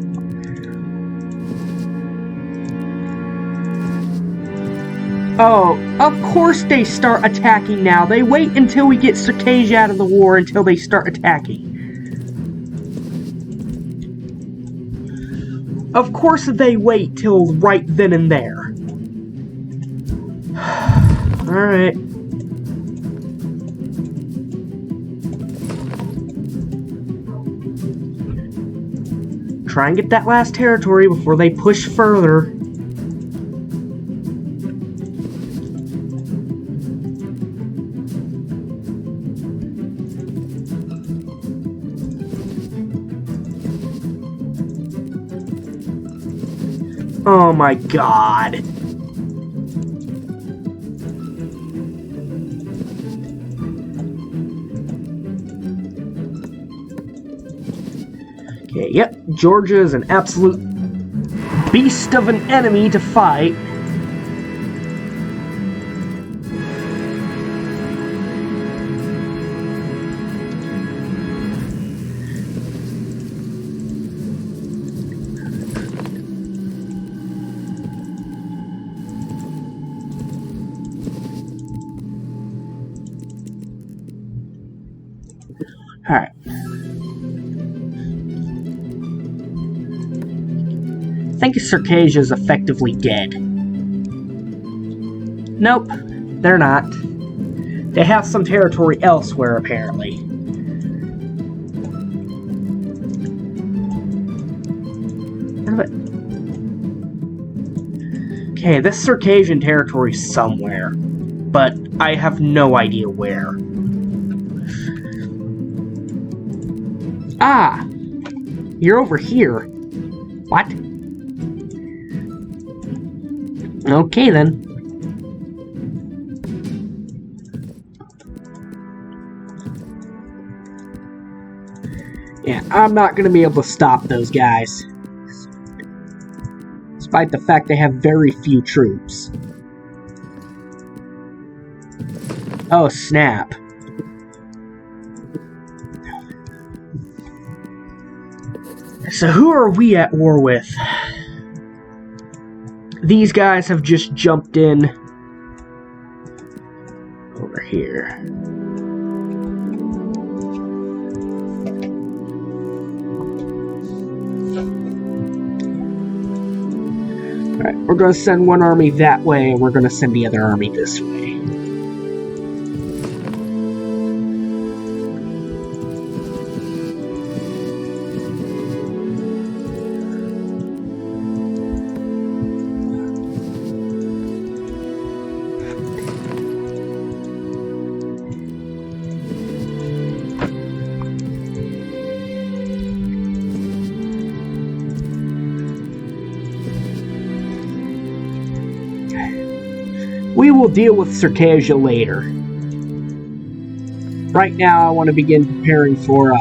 Speaker 1: Oh, of course they start attacking now. They wait until we get Circassia out of the war until they start attacking. Of course they wait till right then and there. Alright. Try and get that last territory before they push further. Oh my god. Okay, yep, Georgia is an absolute beast of an enemy to fight. Alright. I think Circassia is effectively dead. Nope, they're not. They have some territory elsewhere, apparently. Okay, this Circassian territory is somewhere, but I have no idea where. Ah! You're over here. What? Okay, then. Yeah, I'm not gonna be able to stop those guys. Despite the fact they have very few troops. Oh, snap. So who are we at war with? These guys have just jumped in over here. Alright, we're going to send one army that way, and we're going to send the other army this way. We will deal with Circassia later. Right now, I want to begin preparing for,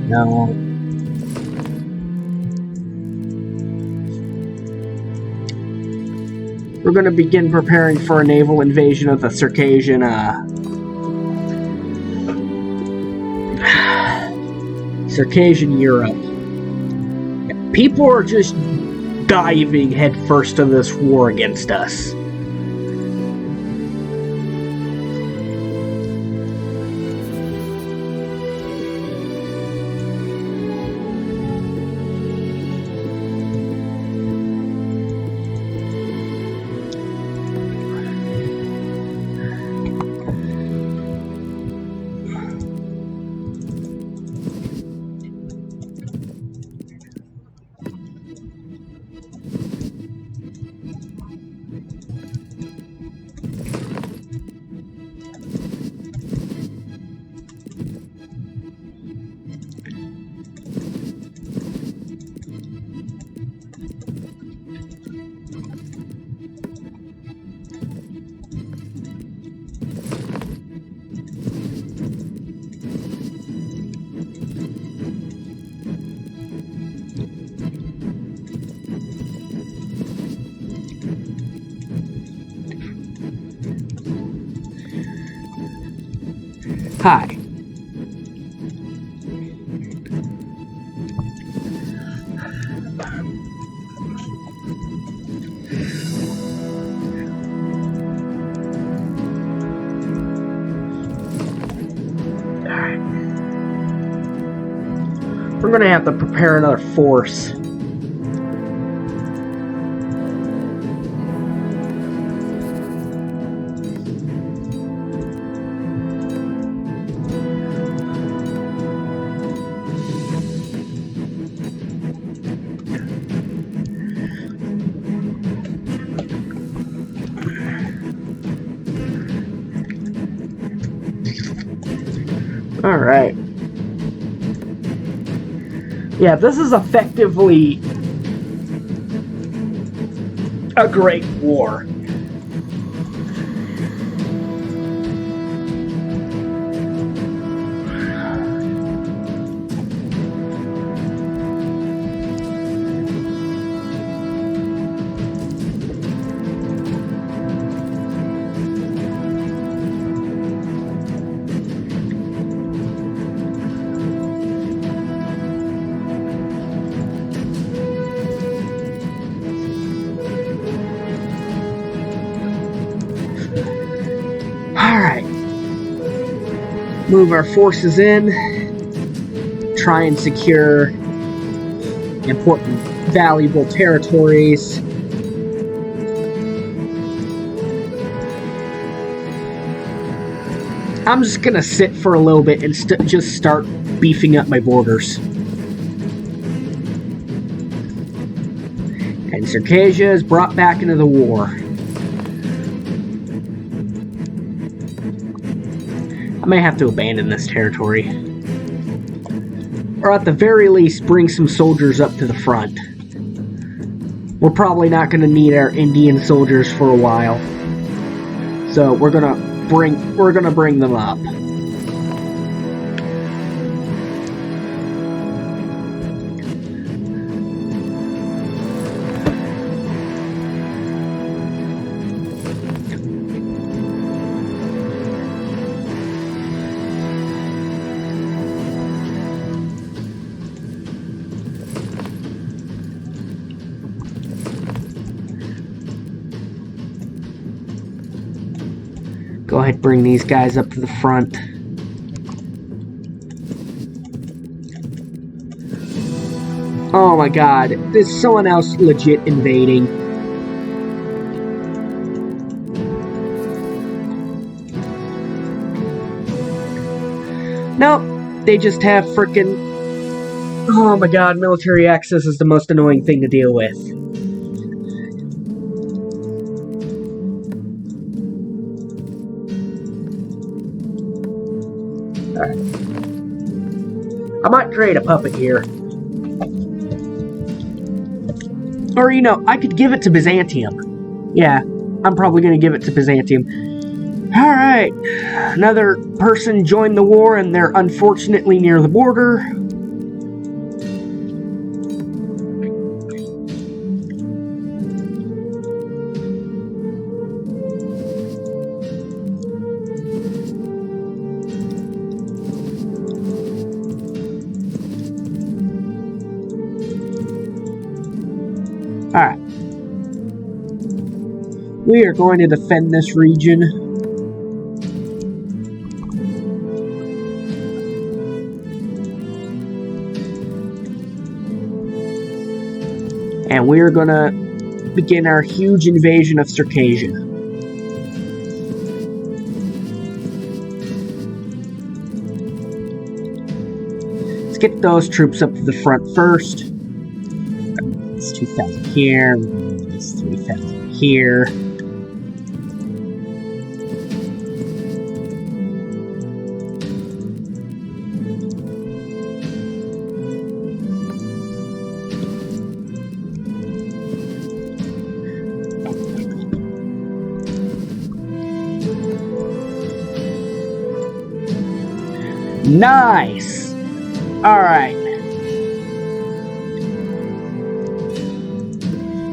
Speaker 1: no. We're going to begin preparing for a naval invasion of the Circassian, Circassian Europe. People are just diving headfirst into this war against us. Hi. We're gonna have to prepare another force. Alright. Yeah, this is effectively a great war. Alright. Move our forces in. Try and secure important, valuable territories. I'm just gonna sit for a little bit and just start beefing up my borders. And Circassia is brought back into the war. I may have to abandon this territory. or at the very least, bring some soldiers up to the front. We're probably not going to need our Indian soldiers for a while, so we're gonna bring them up. Go ahead, bring these guys up to the front. Oh my god, there's someone else legit invading. Nope, they just have frickin'... Oh my god, military access is the most annoying thing to deal with. Alright. I might create a puppet here. Or, you know, I could give it to Byzantium. Yeah, I'm probably going to give it to Byzantium. Alright. Another person joined the war and they're unfortunately near the border. Alright. We are going to defend this region. And we are going to begin our huge invasion of Circassia. Let's get those troops up to the front first. It's 2,000 here, it's 3,000 here. Nice! Alright.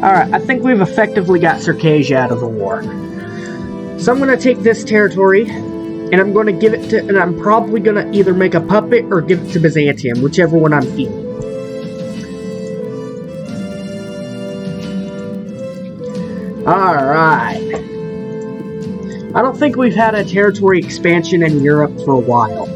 Speaker 1: Alright, I think we've effectively got Circassia out of the war. So I'm going to take this territory, and I'm going to give it to, and I'm probably going to either make a puppet or give it to Byzantium, whichever one I'm feeling. Alright. I don't think we've had a territory expansion in Europe for a while.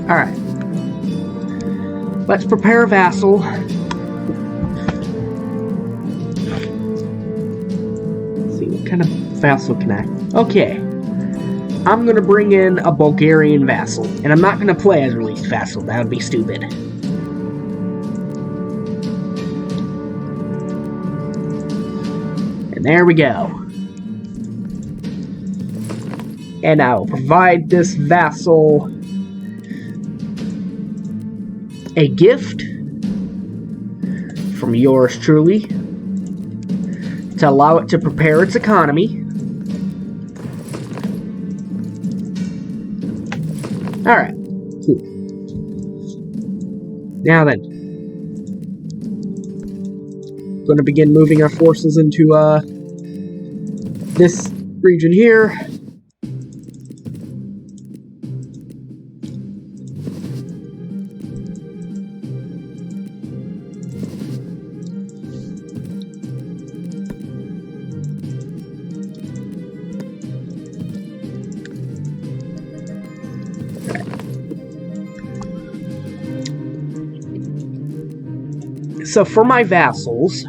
Speaker 1: Alright. Let's prepare a vassal. Let's see, what kind of vassal can I... Okay. I'm gonna bring in a Bulgarian vassal. And I'm not gonna play as released vassal. That would be stupid. And there we go. And I will provide this vassal a gift from yours truly to allow it to prepare its economy. Alright, cool. Now then, going to begin moving our forces into this region here. So for my vassals,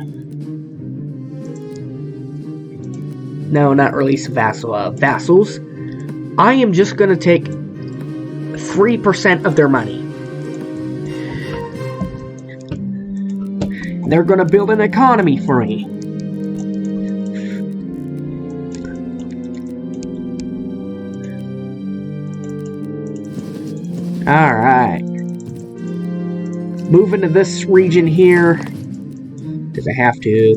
Speaker 1: no, not release vassal, vassals, I am just going to take 3% of their money. They're going to build an economy for me. Alright. Move into this region here. Because I have to.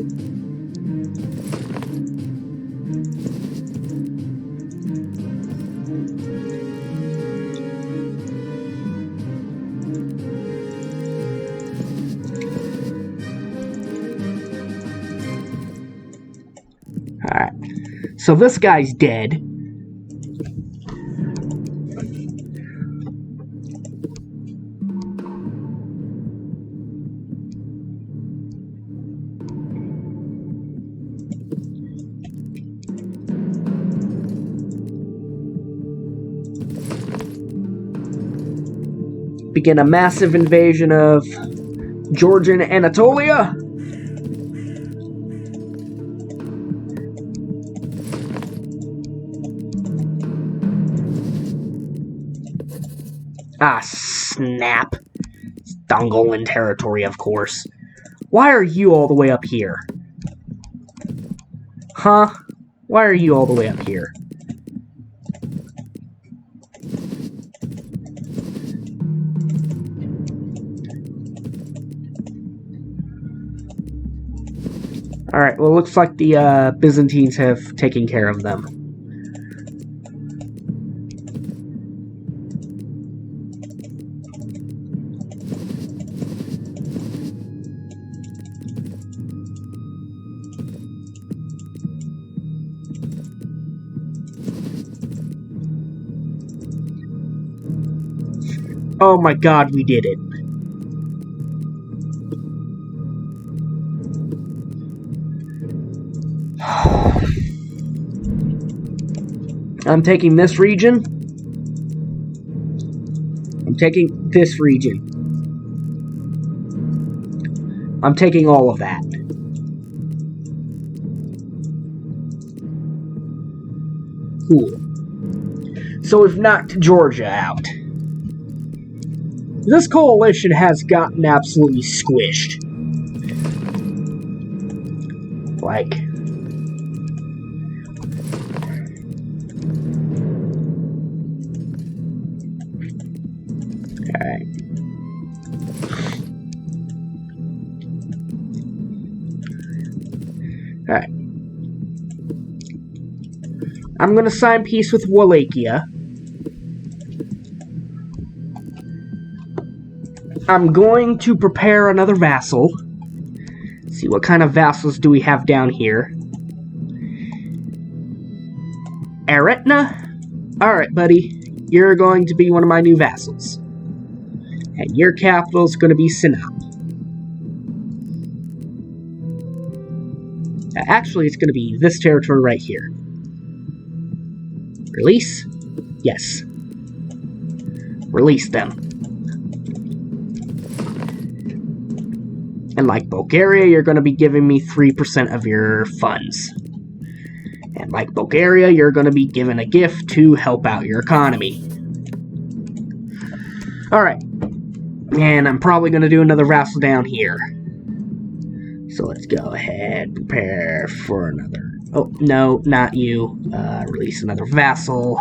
Speaker 1: Alright. So this guy's dead. Begin a massive invasion of Georgian Anatolia. Ah, snap. It's Dongolan territory, of course. Why are you all the way up here? Huh? Why are you all the way up here? Alright, well, it looks like the Byzantines have taken care of them. Oh my god, we did it. I'm taking this region. I'm taking this region. I'm taking all of that. Cool. So we've knocked Georgia out. This coalition has gotten absolutely squished. Like... Alright. Alright. I'm gonna sign peace with Wallachia. I'm going to prepare another vassal. See what kind of vassals do we have down here. Eretna? Alright, buddy. You're going to be one of my new vassals. And your capital is going to be Sinop. Actually, it's going to be this territory right here. Release? Yes. Release them. And like Bulgaria, you're going to be giving me 3% of your funds. And like Bulgaria, you're going to be given a gift to help out your economy. Alright. And I'm probably going to do another vassal down here. So let's go ahead, prepare for another... Oh, no, not you. Release another vassal.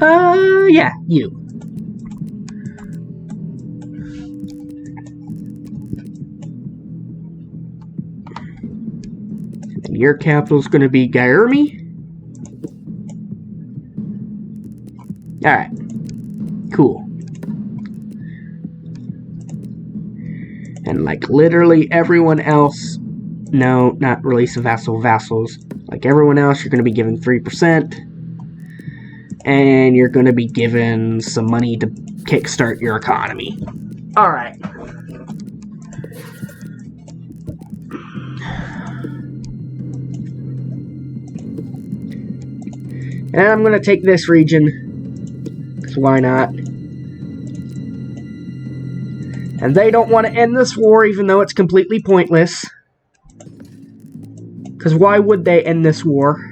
Speaker 1: Yeah, you. And your capital's going to be Gyurme. Alright. Cool. And like literally everyone else, no, not release a vassal, vassals. Like everyone else, you're going to be given 3%. And you're going to be given some money to kickstart your economy. Alright. And I'm going to take this region. Because why not? And they don't want to end this war, even though it's completely pointless. Because why would they end this war?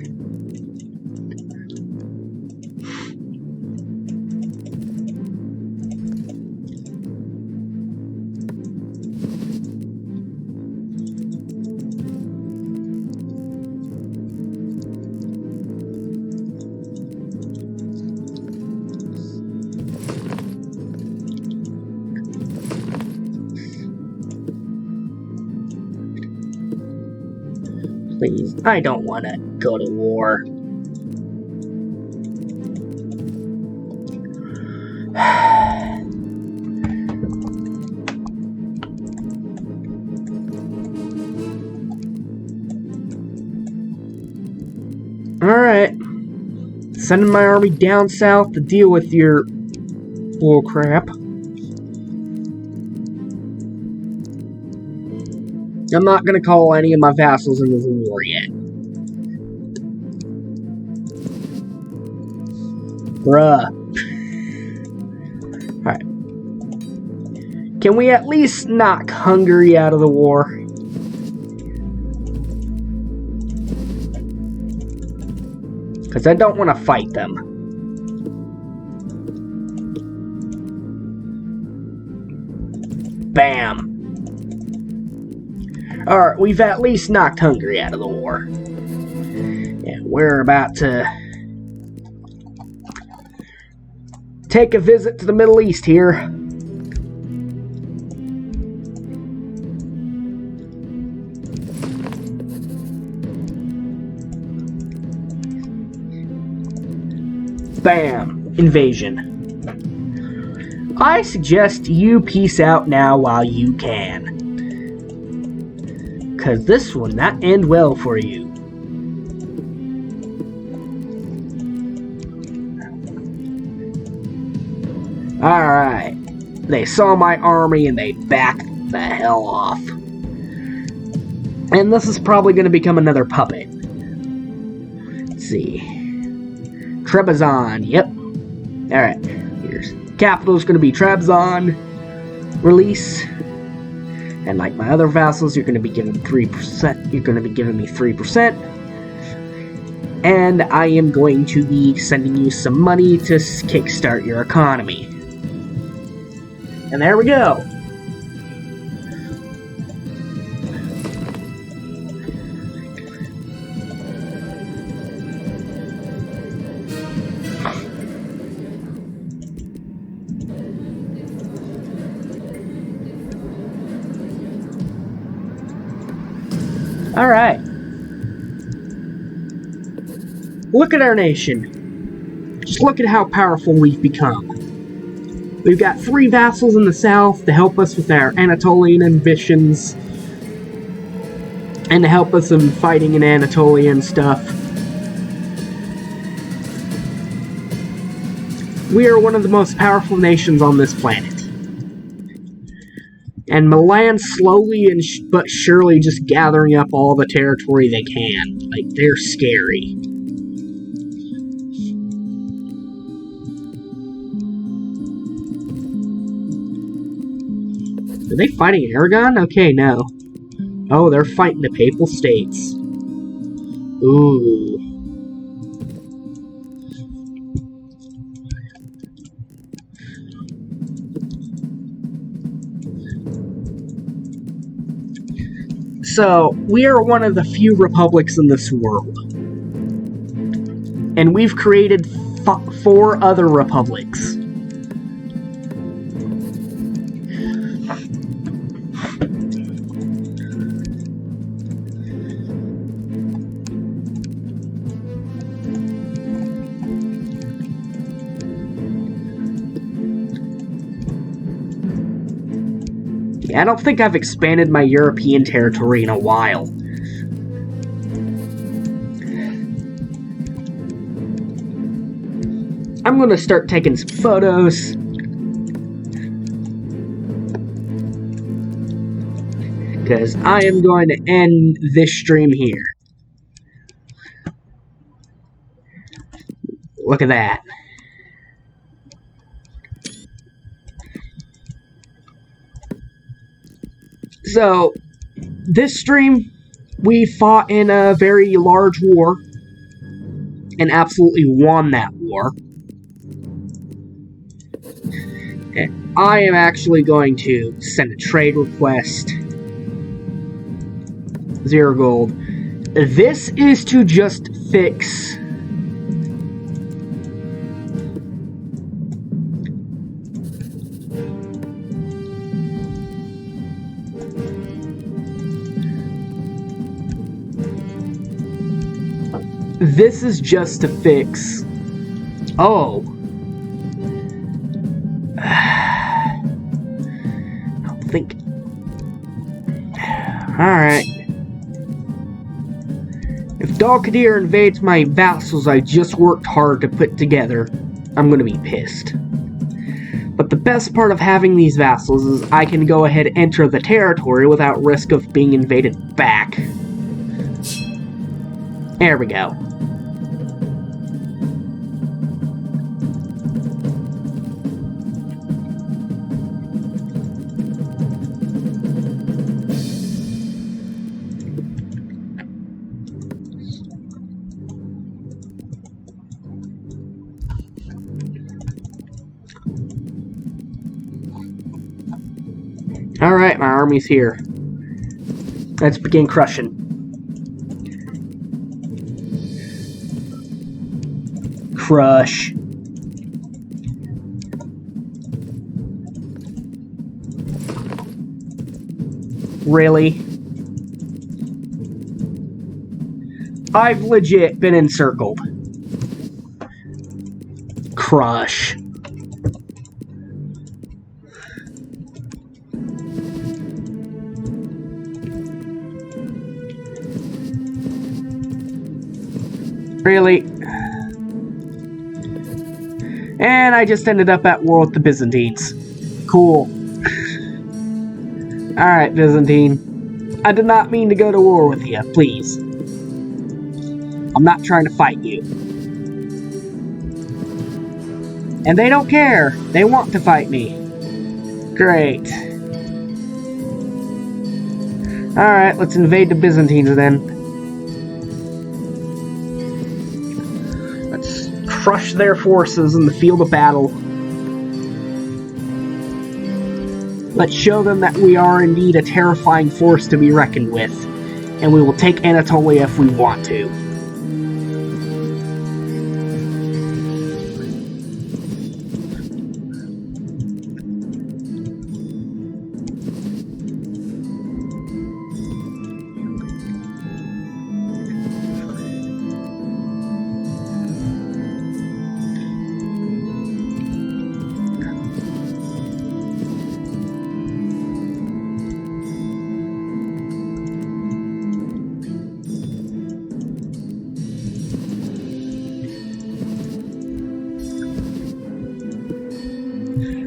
Speaker 1: Please, I don't want to go to war. Alright. Sending my army down south to deal with your bull crap. I'm not gonna call any of my vassals into the war yet. Bruh. Alright. Can we at least knock Hungary out of the war? Because I don't want to fight them. Bam. Alright, we've at least knocked Hungary out of the war. And we're about to take a visit to the Middle East here. Bam! Invasion. I suggest you peace out now while you can. Cause this will not end well for you. Alright. They saw my army and they backed the hell off. And this is probably going to become another puppet. Let's see. Trebizond, yep. Alright, here's capital's gonna be Trebizond. Release. And like my other vassals, you're gonna be given 3%. You're gonna be giving me 3%. And I am going to be sending you some money to kickstart your economy. And there we go. Alright. Look at our nation. Just look at how powerful we've become. We've got 3 vassals in the south to help us with our Anatolian ambitions. And to help us in fighting in Anatolia and stuff. We are one of the most powerful nations on this planet. And Milan's slowly but surely just gathering up all the territory they can. Like, they're scary. Are they fighting Aragon? Okay, no. Oh, they're fighting the Papal States. Ooh. So, we are one of the few republics in this world. And we've created 4 other republics. I don't think I've expanded my European territory in a while. I'm gonna start taking some photos. Because I am going to end this stream here. Look at that. So, this stream, we fought in a very large war, and absolutely won that war. And I am actually going to send a trade request. 0 gold. This is to just fix... this is just to fix... Oh. I don't think... Alright. If Dalkadir invades my vassals I just worked hard to put together, I'm gonna be pissed. But the best part of having these vassals is I can go ahead and enter the territory without risk of being invaded back. There we go. Alright, my army's here. Let's begin crushing. Crush. Really? I've legit been encircled. Crush. Really? And I just ended up at war with the Byzantines. Cool. Alright, Byzantine. I did not mean to go to war with you, please. I'm not trying to fight you. And they don't care. They want to fight me. Great. Alright, let's invade the Byzantines then. Crush their forces in the field of battle. Let's show them that we are indeed a terrifying force to be reckoned with, and we will take Anatolia if we want to.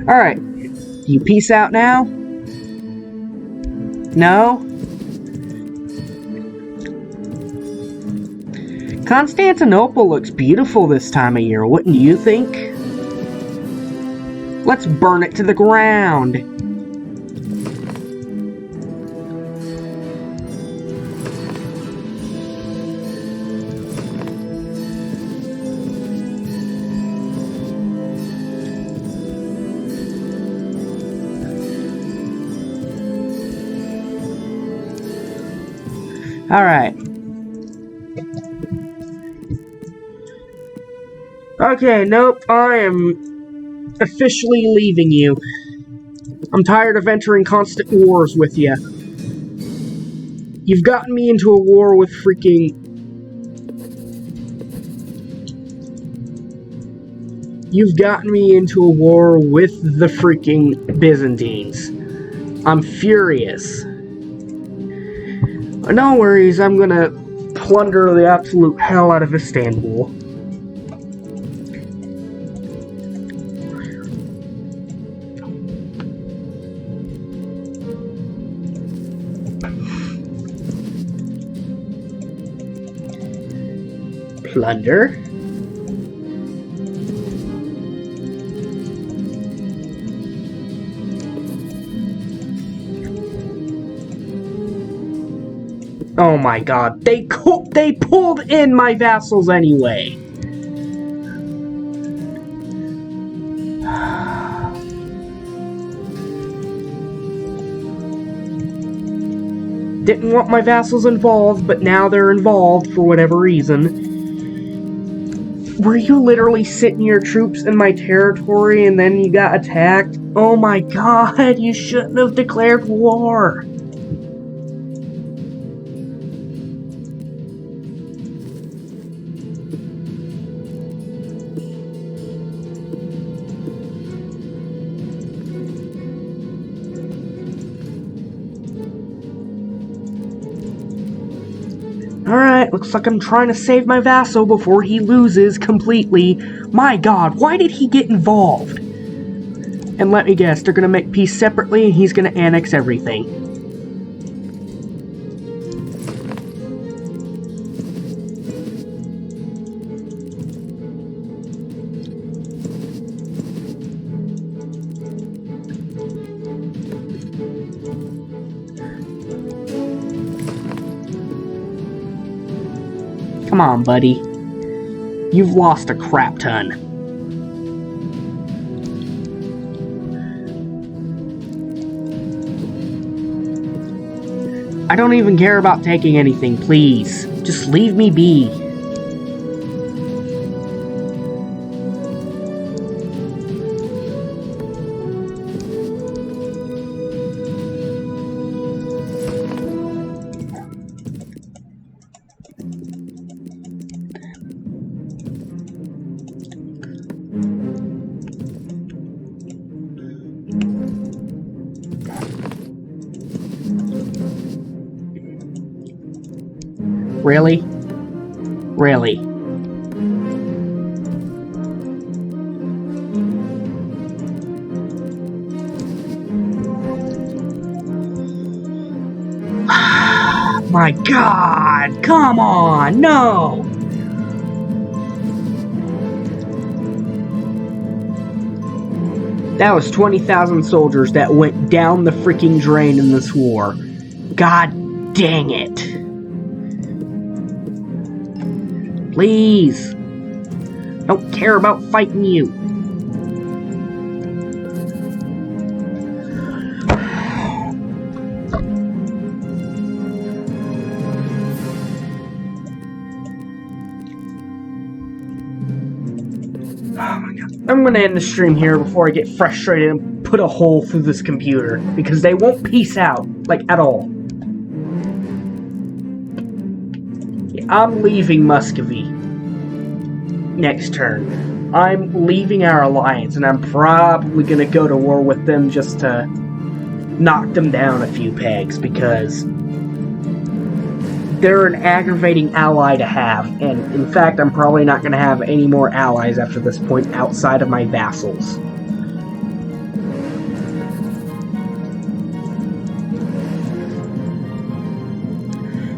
Speaker 1: Alright, you peace out now? No? Constantinople looks beautiful this time of year, wouldn't you think? Let's burn it to the ground. Alright. Okay, nope, I am officially leaving you. I'm tired of entering constant wars with you. You've gotten me into a war with freaking... You've gotten me into a war with the freaking Byzantines. I'm furious. No worries, I'm gonna plunder the absolute hell out of Istanbul. Plunder? Oh my god, they pulled in my vassals anyway. Didn't want my vassals involved, but now they're involved for whatever reason. Were you literally sitting your troops in my territory and then you got attacked? Oh my god, you shouldn't have declared war. Alright, looks like I'm trying to save my vassal before he loses completely. My god, why did he get involved? And let me guess, they're gonna make peace separately and he's gonna annex everything. Come on, buddy. You've lost a crap ton. I don't even care about taking anything, please. Just leave me be. Really? Really? My god! Come on! No! That was 20,000 soldiers that went down the freaking drain in this war. God dang it. Please. Don't care about fighting you. I'm gonna end the stream here before I get frustrated and put a hole through this computer. Because they won't peace out. Like, at all. I'm leaving Muscovy next turn. I'm leaving our alliance, and I'm probably going to go to war with them just to knock them down a few pegs, because they're an aggravating ally to have, and in fact, I'm probably not going to have any more allies after this point outside of my vassals.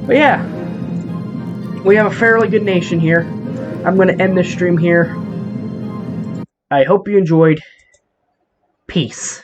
Speaker 1: But yeah. We have a fairly good nation here. I'm going to end this stream here. I hope you enjoyed. Peace.